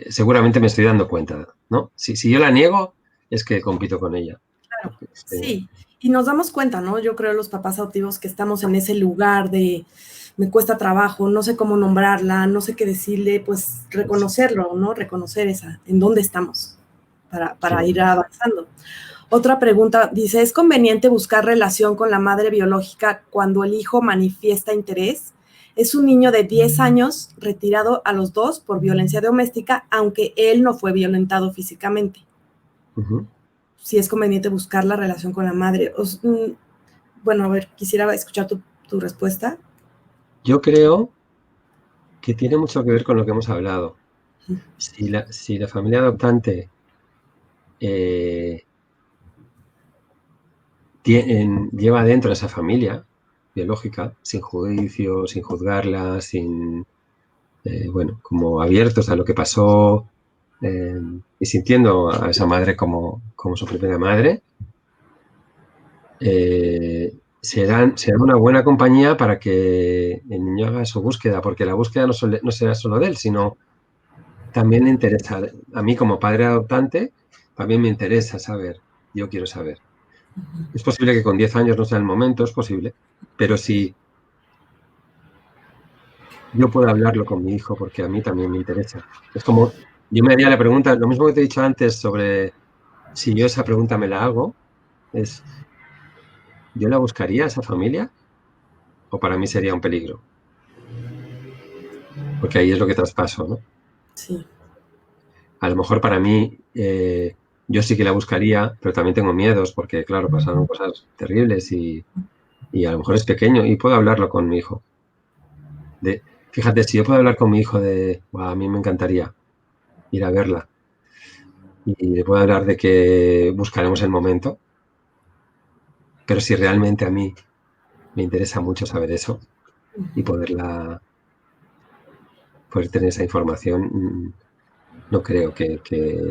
seguramente me estoy dando cuenta, ¿no? Si yo la niego, es que compito con ella. claro, Porque sí. Y nos damos cuenta, ¿no? Yo creo los papás adoptivos que estamos en ese lugar de me cuesta trabajo, no sé cómo nombrarla, no sé qué decirle, pues reconocerlo, ¿no? Reconocer esa, en dónde estamos para sí. ir avanzando. Otra pregunta dice, ¿es conveniente buscar relación con la madre biológica cuando el hijo manifiesta interés? Es un niño de 10 años retirado a los 2 por violencia doméstica, aunque él no fue violentado físicamente. Ujú. Si es conveniente buscar la relación con la madre. Bueno, a ver, quisiera escuchar tu respuesta. Yo creo que tiene mucho que ver con lo que hemos hablado. Si la familia adoptante eh, lleva dentro a esa familia biológica, sin juicio, sin juzgarla, bueno, como abiertos a lo que pasó eh, y sintiendo a esa madre como su primera madre, será una buena compañía para que el niño haga su búsqueda, porque la búsqueda no será solo de él, sino también me interesa, a mí como padre adoptante, también me interesa saber, yo quiero saber. Es posible que con 10 años no sea el momento, es posible, pero si yo puedo hablarlo con mi hijo, porque a mí también me interesa. Es como, yo me haría la pregunta, lo mismo que te he dicho antes sobre si yo esa pregunta me la hago, es, ¿yo la buscaría a esa familia o para mí sería un peligro? Porque ahí es lo que traspaso, ¿no? Sí, A lo mejor para mí, yo sí que la buscaría, pero también tengo miedos, porque claro, pasaron cosas terribles y a lo mejor es pequeño y puedo hablarlo con mi hijo. Fíjate, si yo puedo hablar con mi hijo de, "Buah, a mí me encantaría ir a verla y le puedo hablar de que buscaremos el momento, pero si realmente a mí me interesa mucho saber eso y poder tener esa información, no creo que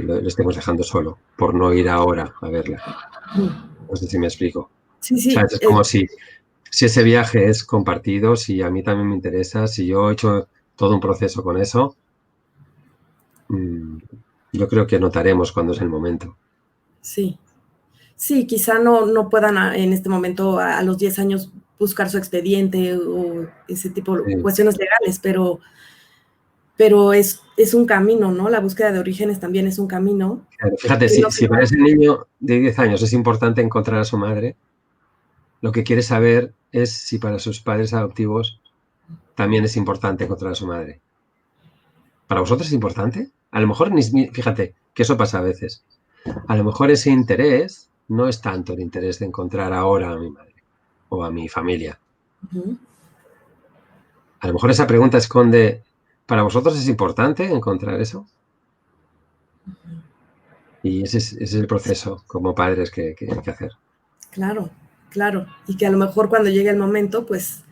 lo estemos dejando solo por no ir ahora a verla. No sé si me explico. sí, sí, ¿Sabes? Es como si ese viaje es compartido, si a mí también me interesa, si yo he hecho todo un proceso con eso, mm, yo creo que notaremos cuando es el momento. sí. Sí, quizá no puedan en este momento a los 10 años buscar su expediente o ese tipo de Sí. cuestiones legales, pero es un camino, ¿no? La búsqueda de orígenes también es un camino Claro, fíjate, que no se si para ese niño de 10 años es importante encontrar a su madre, lo que quiere saber es si para sus padres adoptivos también es importante encontrar a su madre. ¿Para vosotros es importante? A lo mejor, fíjate, que eso pasa a veces. A lo mejor ese interés no es tanto el interés de encontrar ahora a mi madre o a mi familia. A lo mejor esa pregunta esconde, ¿para vosotros es importante encontrar eso? Y ese es el proceso como padres que hay que hacer. Claro, claro. Y que a lo mejor cuando llegue el momento, pues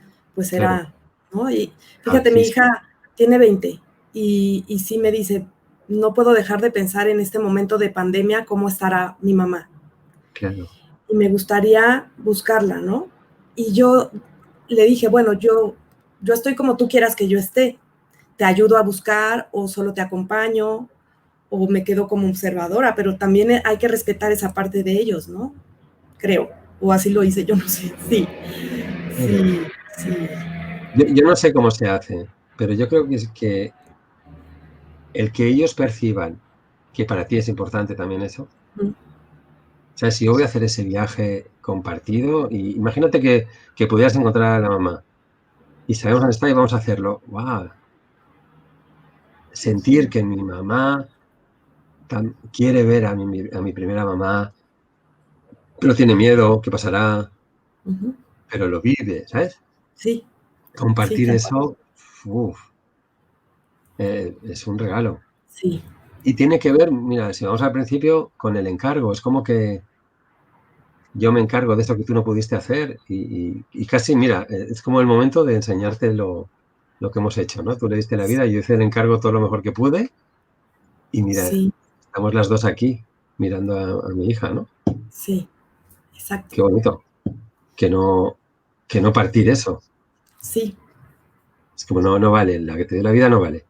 Claro. será, ¿no? Y fíjate, mi Sí, sí, hija tiene 20 y sí me dice, no puedo dejar de pensar en este momento de pandemia cómo estará mi mamá. claro. Y me gustaría buscarla, ¿no? Y yo le dije, bueno, yo estoy como tú quieras que yo esté. Te ayudo a buscar o solo te acompaño o me quedo como observadora, pero también hay que respetar esa parte de ellos, ¿no? Creo. O así lo hice, yo no sé. Sí, Claro. sí, sí. Yo no sé cómo se hace, pero yo creo que es que el que ellos perciban que para ti es importante también eso. Mm. O sea, si yo voy a hacer ese viaje compartido, y imagínate que pudieras encontrar a la mamá y sabemos dónde está y vamos a hacerlo. ¡Wow! Sentir que mi mamá quiere ver a mi primera mamá, pero tiene miedo, ¿qué pasará? Ujú. Pero lo vive, ¿sabes? Sí, sí, Compartir tal cual. eso, uf, es un regalo. Sí, Y tiene que ver, mira, si vamos al principio, con el encargo. Es como que yo me encargo de esto que tú no pudiste hacer y casi, mira, es como el momento de enseñarte lo que hemos hecho, ¿no? Tú le diste la vida, yo hice el encargo todo lo mejor que pude y mira, sí, estamos las dos aquí mirando a mi hija, ¿no? sí, exacto. Qué bonito. Que no, que no partir eso. Sí, Es como, no, no vale, la que te dio la vida no vale.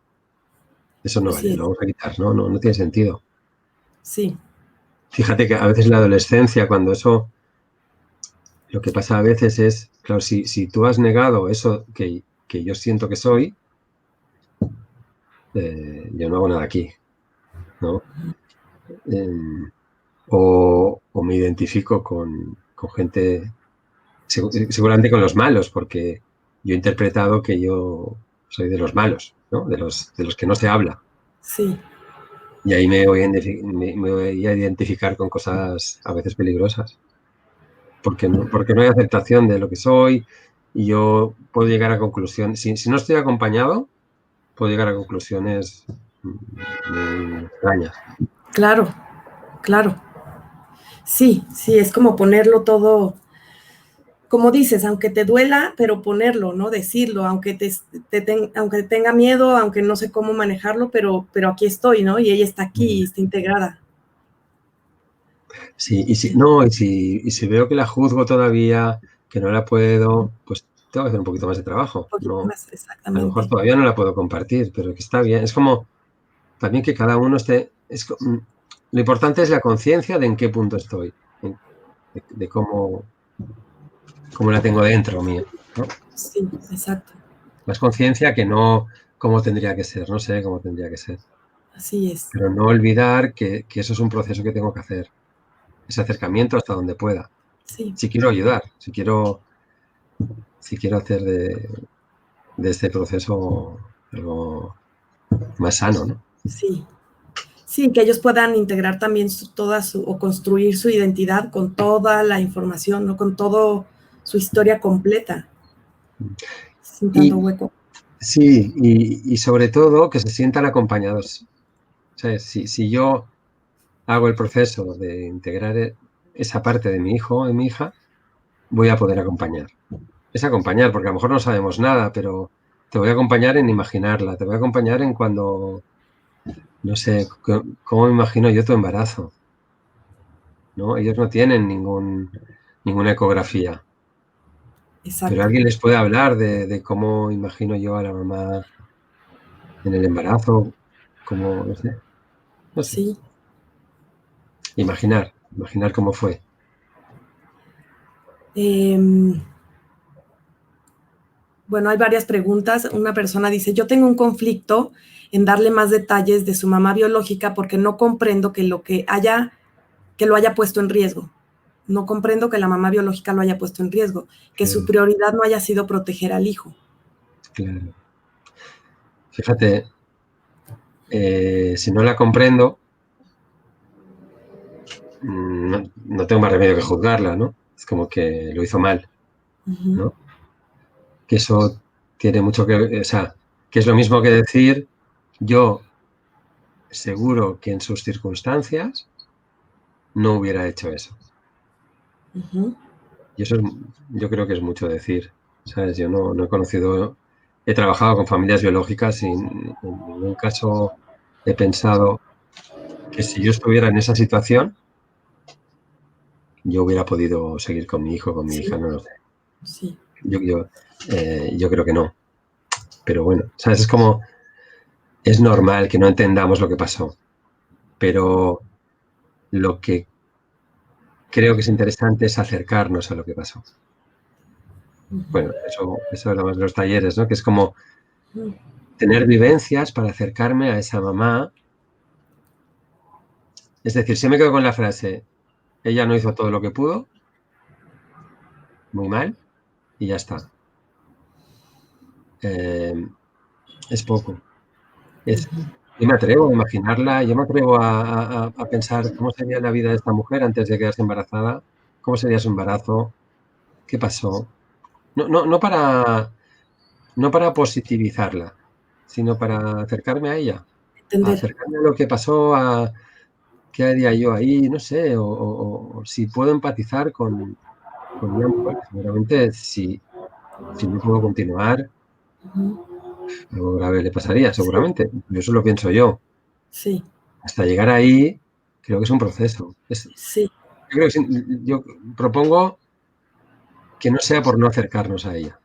Eso no así vale, es. lo vamos a quitar, no, no, no tiene sentido. Sí, Fíjate que a veces la adolescencia, cuando eso, lo que pasa a veces es, claro, si tú has negado eso que yo siento que soy, yo no hago nada aquí, ¿no? Eh, o me identifico con gente, seguramente con los malos, porque yo he interpretado que yo soy de los malos, ¿no? De los que no se habla. sí, Y ahí me voy a identificar con cosas a veces peligrosas, porque no hay aceptación de lo que soy y yo puedo llegar a conclusiones, si no estoy acompañado, puedo llegar a conclusiones muy extrañas. claro, claro. Sí, sí, es como ponerlo todo, como dices, aunque te duela, pero ponerlo, ¿no? Decirlo, aunque tenga miedo, aunque no sé cómo manejarlo, pero aquí estoy, ¿no? Y ella está aquí, está integrada. Sí, no, y si veo que la juzgo todavía, que no la puedo, pues tengo que hacer un poquito más de Un trabajo. poquito No, más, a lo mejor exactamente. todavía no la puedo compartir, pero que está bien. Es como también que cada uno esté. Lo importante es la conciencia de en qué punto estoy, de cómo la tengo dentro mío, ¿no? Sí, exacto. Más conciencia que no cómo tendría que ser, no sé cómo tendría que ser. Así es. Pero no olvidar que eso es un proceso que tengo que hacer, ese acercamiento hasta donde pueda. Sí, Si quiero ayudar, si quiero hacer de este proceso algo más sano, ¿no? sí. Sí, que ellos puedan integrar también o construir su identidad con toda la información, ¿no? Con todo su historia completa, sin tanto Y hueco. sí, y sobre todo que se sientan acompañados. O sea, si yo hago el proceso de integrar esa parte de mi hijo, de mi hija, voy a poder acompañar. Es acompañar, porque a lo mejor no sabemos nada, pero te voy a acompañar en imaginarla, te voy a acompañar en cuando, no sé, cómo me imagino yo tu embarazo, ¿no? Ellos no tienen ninguna ecografía, pero Exacto. alguien les puede hablar de cómo imagino yo a la mamá en el embarazo, como, no sé, Sí. imaginar cómo fue. Eh, bueno, hay varias preguntas. Una persona dice, yo tengo un conflicto en darle más detalles de su mamá biológica porque no comprendo que lo haya puesto en riesgo. No comprendo que la mamá biológica lo haya puesto en riesgo, que su Claro, prioridad no haya sido proteger al hijo. claro. Fíjate, si no la comprendo, no tengo más remedio que juzgarla, ¿no? Es como que lo hizo mal, ¿no? Que eso tiene mucho que, o sea, que es lo mismo que decir, yo seguro que en sus circunstancias no hubiera hecho eso. Y eso yo creo que es mucho decir, ¿sabes? Yo no he conocido, he trabajado con familias biológicas y en ningún caso he pensado que si yo estuviera en esa situación, yo hubiera podido seguir con mi hijo, con mi hija, Sí, no lo sé. sí. Yo creo que no. Pero bueno, ¿sabes? Es como, es normal que no entendamos lo que pasó, pero lo que creo que es interesante es acercarnos a lo que pasó. Bueno, eso hablamos de los talleres, ¿no? Que es como tener vivencias para acercarme a esa mamá. Es decir, si me quedo con la frase, ella no hizo todo lo que pudo, muy mal, y ya está. Eh, es poco. Es, yo me atrevo a imaginarla, yo me atrevo a pensar cómo sería la vida de esta mujer antes de quedarse embarazada, cómo sería su embarazo, qué pasó. No para positivizarla, sino para acercarme a ella, a Entender. acercarme a lo que pasó, a qué haría yo ahí, no sé, o si puedo empatizar con una mujer, seguramente si no puedo continuar, algo grave le pasaría, Sí, seguramente. Yo eso lo pienso yo. sí, Hasta llegar ahí, creo que es un proceso. sí. Yo propongo que no sea por no acercarnos a ella.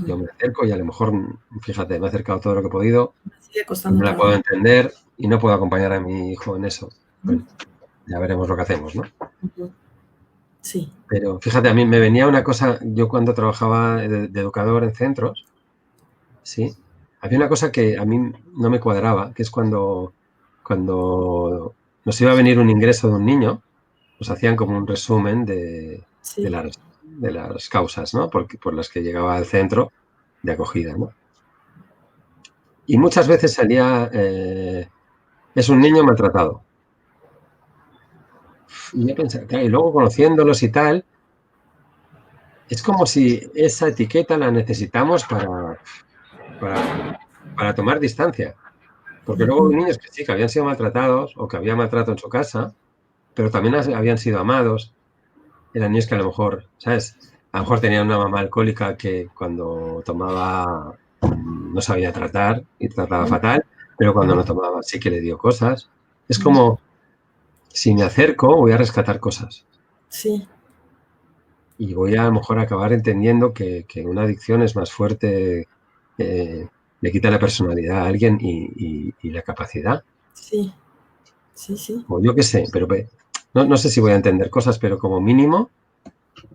Yo me acerco y a lo mejor, fíjate, me he acercado todo lo que he podido Sigue y costando no la puedo trabajo. entender y no puedo acompañar a mi hijo en eso. Bueno, ya veremos lo que hacemos, ¿no? Sí. Pero fíjate, a mí me venía una cosa, yo cuando trabajaba de educador en centros, ¿sí? Había una cosa que a mí no me cuadraba, que es cuando nos iba a venir un ingreso de un niño, nos hacían como un resumen Sí. de las causas, ¿no? Por las que llegaba al centro de acogida, ¿no? Y muchas veces salía, es un niño maltratado. Y yo pensaba, claro, y luego conociéndolos y tal, es como si esa etiqueta la necesitamos para, para tomar distancia. Porque luego hay niños que sí, que habían sido maltratados o que había maltrato en su casa, pero también habían sido amados. Eran niños que a lo mejor, ¿sabes? A lo mejor tenían una mamá alcohólica que cuando tomaba no sabía tratar y trataba fatal, pero cuando no tomaba sí que le dio cosas. Es como, si me acerco, voy a rescatar cosas. Sí. Y voy a lo mejor acabar entendiendo que una adicción es más fuerte, le quita la personalidad a alguien y la capacidad. Sí. Sí, sí. O yo qué sé, pero no sé si voy a entender cosas, pero como mínimo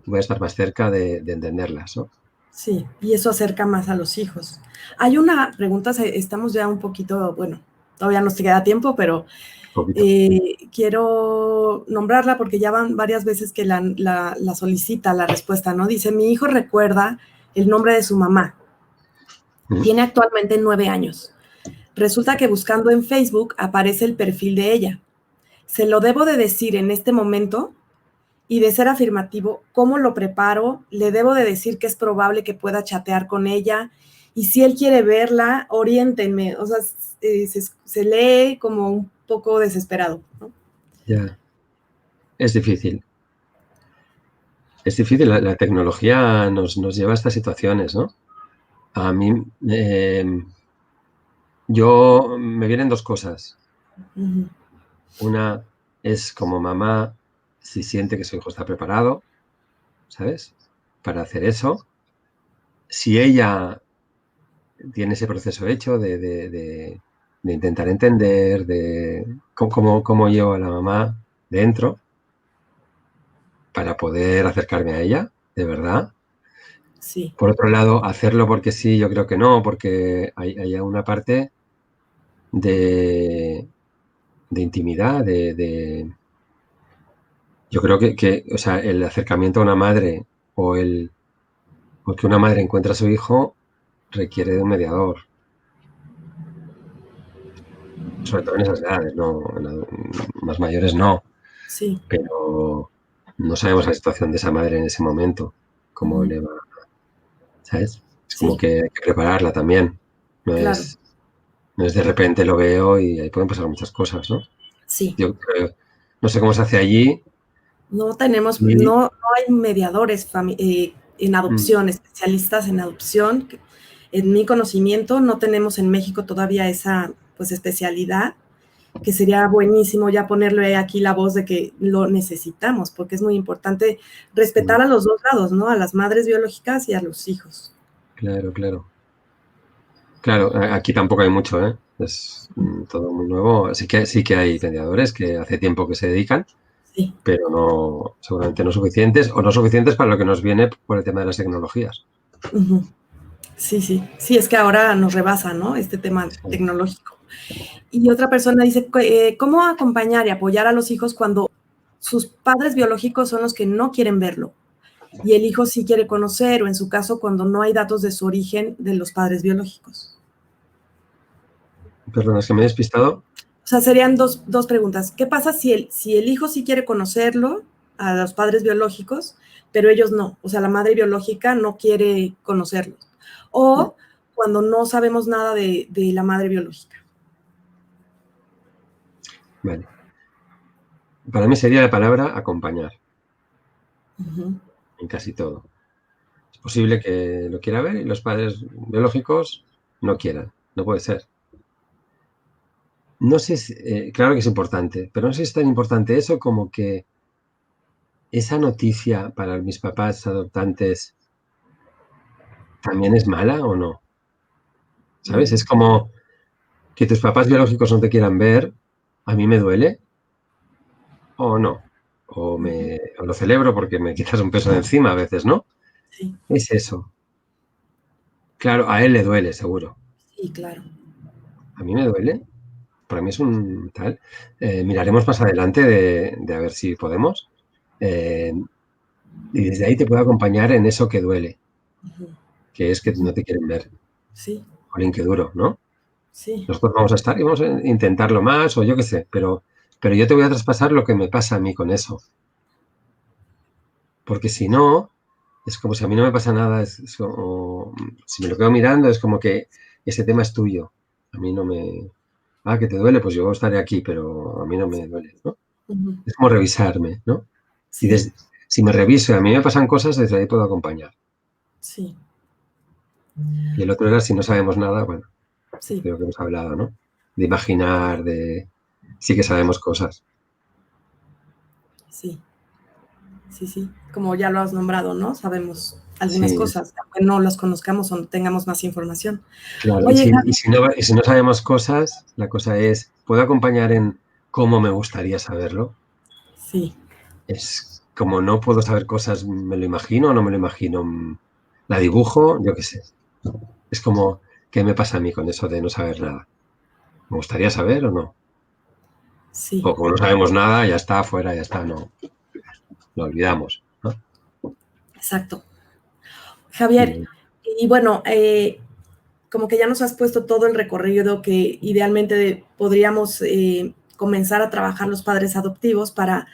voy a estar más cerca de entenderlas, ¿no? Sí, y eso acerca más a los hijos. Hay una pregunta, estamos ya un poquito, bueno, todavía nos queda tiempo, pero Un poquito. quiero nombrarla porque ya van varias veces que la solicita la respuesta, ¿no? Dice, mi hijo recuerda el nombre de su mamá. Tiene actualmente 9 años. Resulta que buscando en Facebook aparece el perfil de ella. ¿Se lo debo de decir en este momento? Y de ser afirmativo, ¿cómo lo preparo? ¿Le debo de decir que es probable que pueda chatear con ella? Y si él quiere verla, oriéntenme. O sea, se lee como un poco desesperado, ¿no? Ya, es difícil. Es difícil, la tecnología nos lleva a estas situaciones, ¿no? A mí, me vienen dos cosas. Ujú. Una es como mamá, si siente que su hijo está preparado, ¿sabes? Para hacer eso. Si ella tiene ese proceso hecho de intentar entender, de cómo llevo a la mamá dentro para poder acercarme a ella, de verdad. Sí, Por otro lado, hacerlo porque sí, yo creo que no, porque hay una parte de, de intimidad, yo creo o sea, el acercamiento a una madre o que una madre encuentra a su hijo requiere de un mediador, sobre todo en esas edades, no, más mayores no. Sí. pero no sabemos la situación de esa madre en ese momento, cómo le va, ¿sabes? Es como Sí, que hay que prepararla también. No claro. es, no es de repente lo veo y ahí pueden pasar muchas cosas, ¿no? Sí. Yo creo, no sé cómo se hace allí. No tenemos, Y, no hay mediadores en mm, adopción, especialistas en adopción. En mi conocimiento, no tenemos en México todavía esa pues especialidad, que sería buenísimo ya ponerle aquí la voz de que lo necesitamos, porque es muy importante mm, respetar a los dos lados, ¿no? A las madres biológicas y a los hijos. claro, claro. Claro, aquí tampoco hay mucho, ¿eh? Es todo muy nuevo. Sí que hay mediadores que hace tiempo que se dedican, Sí. pero no, seguramente no suficientes o no suficientes para lo que nos viene por el tema de las tecnologías. Ujú. Sí, sí, sí, es que ahora nos rebasa, ¿no? Este tema Sí. tecnológico. Y otra persona dice, ¿cómo acompañar y apoyar a los hijos cuando sus padres biológicos son los que no quieren verlo? Y el hijo sí quiere conocer, o en su caso, cuando no hay datos de su origen de los padres biológicos. Perdona, es que me he despistado. O sea, serían dos preguntas. ¿Qué pasa si el hijo sí quiere conocerlo, a los padres biológicos, pero ellos no? O sea, la madre biológica no quiere conocerlos. O cuando no sabemos nada de la madre biológica. Vale. Para mí sería la palabra acompañar Ujú. en casi todo. Es posible que lo quiera ver y los padres biológicos no quieran. No puede ser. No sé si, claro que es importante, pero no sé si es tan importante eso como que esa noticia para mis papás adoptantes también es mala o no. ¿Sabes? Mm. Es como que tus papás biológicos no te quieran ver, a mí me duele o no. O lo celebro porque me quitas un peso de encima a veces, ¿no? Sí, Es eso. Claro, a él le duele, seguro. sí, claro. A mí me duele. Para mí es un tal. Miraremos más adelante de a ver si podemos. Eh, y desde ahí te puedo acompañar en eso que duele, Ujú. que es que no te quieren ver. Sí, Jolín, qué duro, ¿no? sí. Nosotros vamos a estar y vamos a intentarlo más o yo qué sé, pero yo te voy a traspasar lo que me pasa a mí con eso. Porque si no, es como si a mí no me pasa nada, es como, si me lo quedo mirando, es como que ese tema es tuyo. A mí no me... Ah, que te duele, pues yo estaré aquí, pero a mí no me duele, ¿no? Ujú. Es como revisarme, ¿no? Y Sí, si me reviso y a mí me pasan cosas, desde ahí puedo acompañar. sí, Y el otro era, si no sabemos nada, bueno, sí, creo que hemos hablado, ¿no? De imaginar, de... Sí que sabemos cosas. sí, sí, sí. Como ya lo has nombrado, ¿no? Sabemos algunas Sí, cosas, aunque no las conozcamos o no tengamos más información. claro. Oye, Javi, Y si no sabemos cosas, la cosa es, ¿puedo acompañar en cómo me gustaría saberlo? sí, Es como no puedo saber cosas, me lo imagino o no me lo imagino. La dibujo, yo qué sé. Es como, ¿qué me pasa a mí con eso de no saber nada? ¿Me gustaría saber o no? O sí, como no sabemos nada, ya está, fuera, ya está, no, lo olvidamos, ¿no? exacto. Javier, Y, y bueno, como que ya nos has puesto todo el recorrido que idealmente podríamos comenzar a trabajar los padres adoptivos para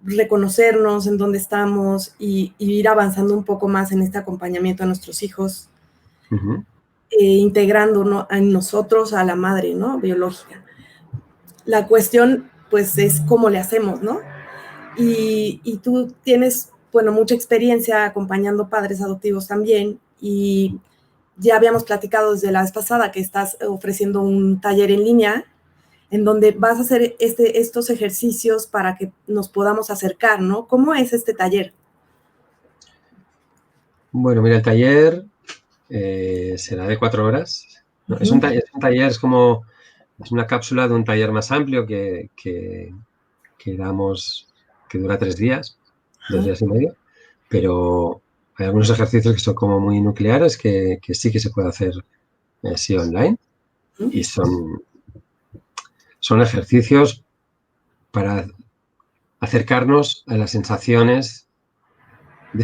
reconocernos en dónde estamos y ir avanzando un poco más en este acompañamiento a nuestros hijos, ujú. integrando, ¿no?, en nosotros a la madre, ¿no?, biológica. La cuestión, pues, es cómo le hacemos, ¿no? Y tú tienes, bueno, mucha experiencia acompañando padres adoptivos también y ya habíamos platicado desde la vez pasada que estás ofreciendo un taller en línea en donde vas a hacer estos ejercicios para que nos podamos acercar, ¿no? ¿Cómo es este taller? Bueno, mira, el taller será de 4 horas. ¿No? Uh -huh. Es un taller, es como, es una cápsula de un taller más amplio que damos, que dura 3 días, dos Ajá. días y medio, pero hay algunos ejercicios que son como muy nucleares que sí que se puede hacer así online Uh -huh. y son ejercicios para acercarnos a las sensaciones de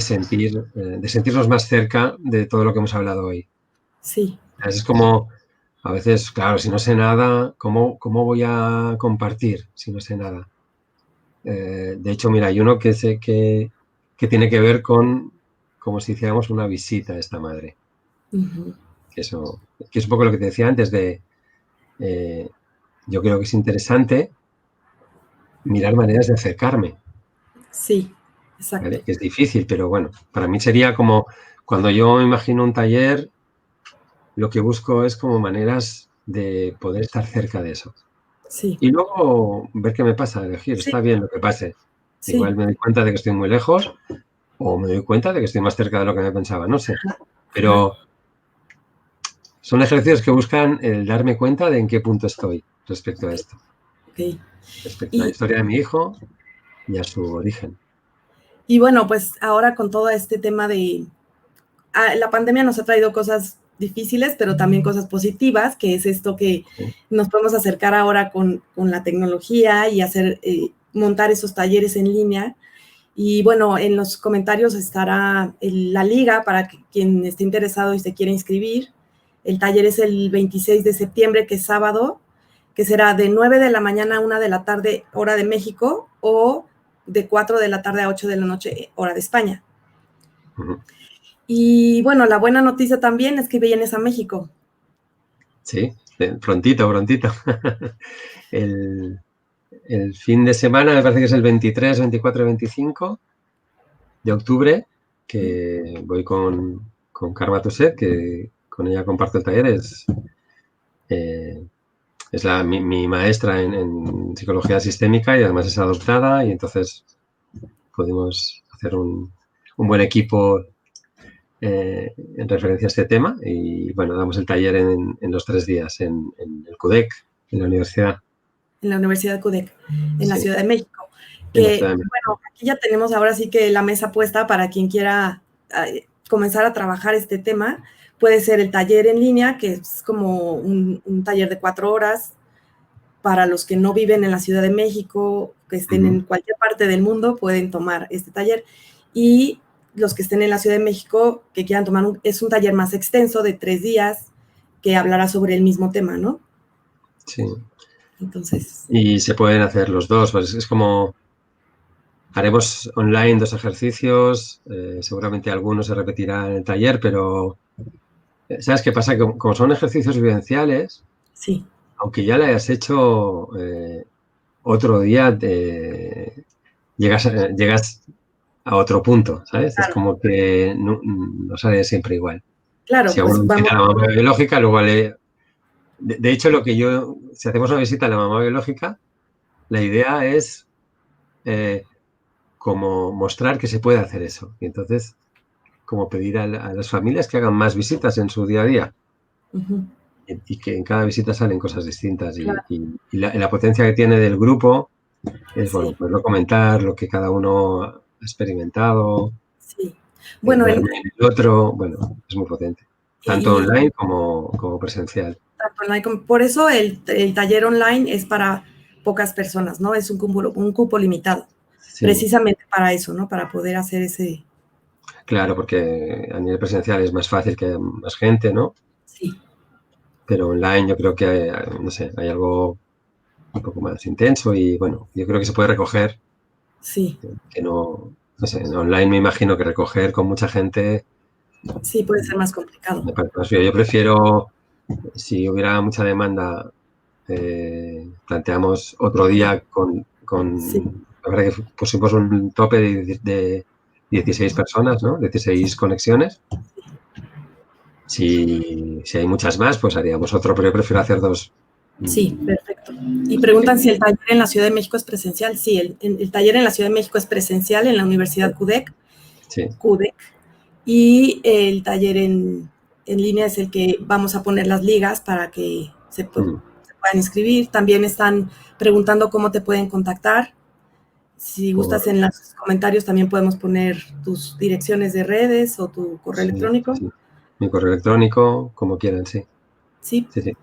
sentirnos más cerca de todo lo que hemos hablado hoy. Sí, Es como, a veces, claro, si no sé nada, ¿cómo voy a compartir si no sé nada? De hecho, mira, hay uno que sé que tiene que ver con como si hiciéramos una visita a esta madre. Que es un poco lo que te decía antes de, yo creo que es interesante mirar maneras de acercarme. Sí, exacto. ¿Vale? Que es difícil, pero bueno, para mí sería como cuando yo me imagino un taller, lo que busco es como maneras de poder estar cerca de eso. Sí, Y luego ver qué me pasa, elegir, sí, está bien lo que pase. sí. Igual me doy cuenta de que estoy muy lejos o me doy cuenta de que estoy más cerca de lo que me pensaba, no sé. Ajá, Pero son ejercicios que buscan el darme cuenta de en qué punto estoy respecto a ok, esto, ok. respecto a la Y, historia de mi hijo y a su origen. y bueno, pues ahora con todo este tema de la pandemia nos ha traído cosas difíciles, pero también cosas positivas, que es esto que ¿Sí? nos podemos acercar ahora con la tecnología y hacer, montar esos talleres en línea. Y bueno, en los comentarios estará la liga para que quien esté interesado y se quiera inscribir. El taller es el 26 de septiembre, que es sábado, que será de 9 de la mañana a 1 de la tarde, hora de México, o de 4 de la tarde a 8 de la noche, hora de España. Uh-huh. Y bueno, la buena noticia también es que vienes a México. Sí, prontito, prontito. el, el fin de semana, me parece que es el 23, 24 y 25 de octubre, que voy con Karma Tuset, que con ella comparto el taller, es mi maestra en psicología sistémica y además es adoptada y entonces pudimos hacer un buen equipo en referencia a este tema y bueno, damos el taller en los 3 días en el CUDEC, en la universidad. En la Universidad CUDEC, en la Sí, Ciudad de México. en la Que ciudad de bueno, aquí ya tenemos ahora sí que la mesa puesta para quien quiera comenzar a trabajar este tema. Puede ser el taller en línea, que es como un taller de 4 horas para los que no viven en la Ciudad de México, que estén en cualquier parte del mundo, pueden tomar este taller. Y los que estén en la Ciudad de México, que quieran tomar, es un taller más extenso de 3 días, que hablará sobre el mismo tema, ¿no? Sí. Entonces, Y se pueden hacer los dos, pues es como haremos online 2 ejercicios, seguramente algunos se repetirá en el taller, pero ¿sabes qué pasa? Que como son ejercicios vivenciales, sí, aunque ya le hayas hecho otro día, llegas a otro punto, ¿sabes? Es claro, como que no sale siempre igual. claro, Si hago una pues vamos, visita a la mamá biológica, luego de hecho, si hacemos una visita a la mamá biológica, la idea es como mostrar que se puede hacer eso. Y entonces, como pedir a las familias que hagan más visitas en su día a día y que en cada visita salen cosas distintas. claro, Y la potencia que tiene del grupo es, bueno, sí, poderlo comentar, lo que cada uno ha experimentado, sí. Bueno, verme en el otro, bueno, es muy potente, tanto y online como presencial. tanto online por eso el taller online es para pocas personas, ¿no? Es un cupo limitado, Sí, precisamente para eso, ¿no? Para poder hacer ese, claro, porque a nivel presencial es más fácil que haya más gente, ¿no? sí, Pero online yo creo que, no sé, hay algo un poco más intenso y, bueno, yo creo que se puede recoger, sí, que no sé, en online me imagino que recoger con mucha gente sí, puede ser más complicado. me parece más bien. Yo prefiero, si hubiera mucha demanda, planteamos otro día Sí, la verdad que pusimos un tope de 16 personas, ¿no? 16 conexiones. Si hay muchas más, pues haríamos otro, pero yo prefiero hacer dos. sí, perfecto. Y preguntan si el taller en la Ciudad de México es presencial. Sí, el taller en la Ciudad de México es presencial en la Universidad CUDEC, Sí. CUDEC, y el taller en línea es el que vamos a poner las ligas para que se puedan inscribir. También están preguntando cómo te pueden contactar. Si gustas, en los comentarios también podemos poner tus direcciones de redes o tu correo Sí, electrónico. sí. Mi correo electrónico, como quieran, sí. Sí. Sí, sí.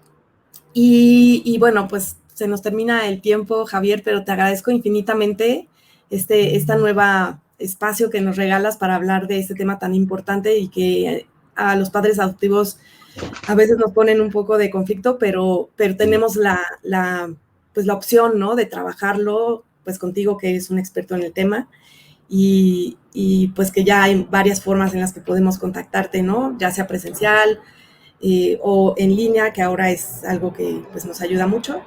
Y bueno, pues se nos termina el tiempo, Javier, pero te agradezco infinitamente esta nueva espacio que nos regalas para hablar de este tema tan importante y que a los padres adoptivos a veces nos ponen un poco de conflicto, pero tenemos pues la opción, ¿no? De trabajarlo pues contigo, que eres un experto en el tema, y pues que ya hay varias formas en las que podemos contactarte, ¿no? Ya sea presencial o en línea, que ahora es algo que pues nos ayuda mucho.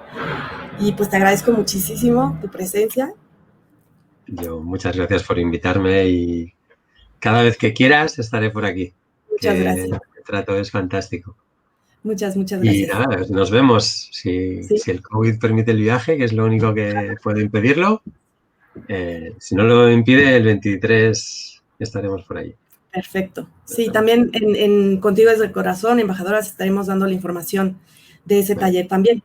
Y pues te agradezco muchísimo tu presencia. Yo, muchas gracias por invitarme y cada vez que quieras estaré por aquí. Muchas gracias. El trato es fantástico. Muchas Y gracias. nada, nos vemos. Si Sí, el COVID permite el viaje, que es lo único que puede impedirlo, si no lo impide, el 23 estaremos por allí. perfecto. Sí, también Contigo desde el Corazón, Embajadoras, estaremos dando la información de ese taller también.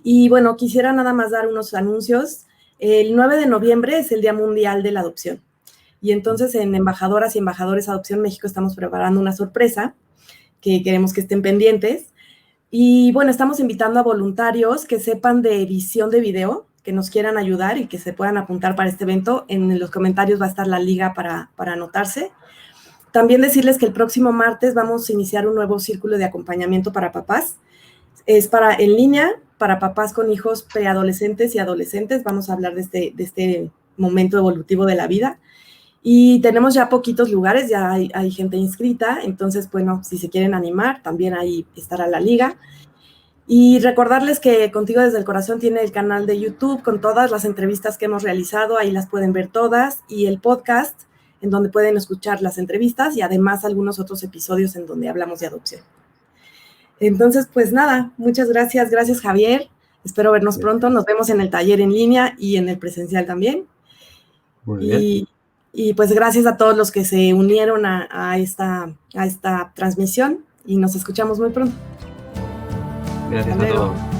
Y bueno, quisiera nada más dar unos anuncios. El 9 de noviembre es el Día Mundial de la Adopción. Y entonces en Embajadoras y Embajadores Adopción México estamos preparando una sorpresa que queremos que estén pendientes. Y bueno, estamos invitando a voluntarios que sepan de edición de video, que nos quieran ayudar y que se puedan apuntar para este evento. En los comentarios va a estar la liga para anotarse. También decirles que el próximo martes vamos a iniciar un nuevo círculo de acompañamiento para papás. Es en línea, para papás con hijos preadolescentes y adolescentes. Vamos a hablar de este momento evolutivo de la vida. Y tenemos ya poquitos lugares, ya hay gente inscrita, entonces, bueno, si se quieren animar, también ahí estará la liga. Y recordarles que Contigo desde el Corazón tiene el canal de YouTube con todas las entrevistas que hemos realizado, ahí las pueden ver todas, y el podcast, en donde pueden escuchar las entrevistas y además algunos otros episodios en donde hablamos de adopción. Entonces, pues nada, muchas gracias. Gracias, Javier. Espero vernos pronto. Nos vemos en el taller en línea y en el presencial también. Muy bien. Y pues gracias a todos los que se unieron a esta transmisión y nos escuchamos muy pronto. Gracias a todos.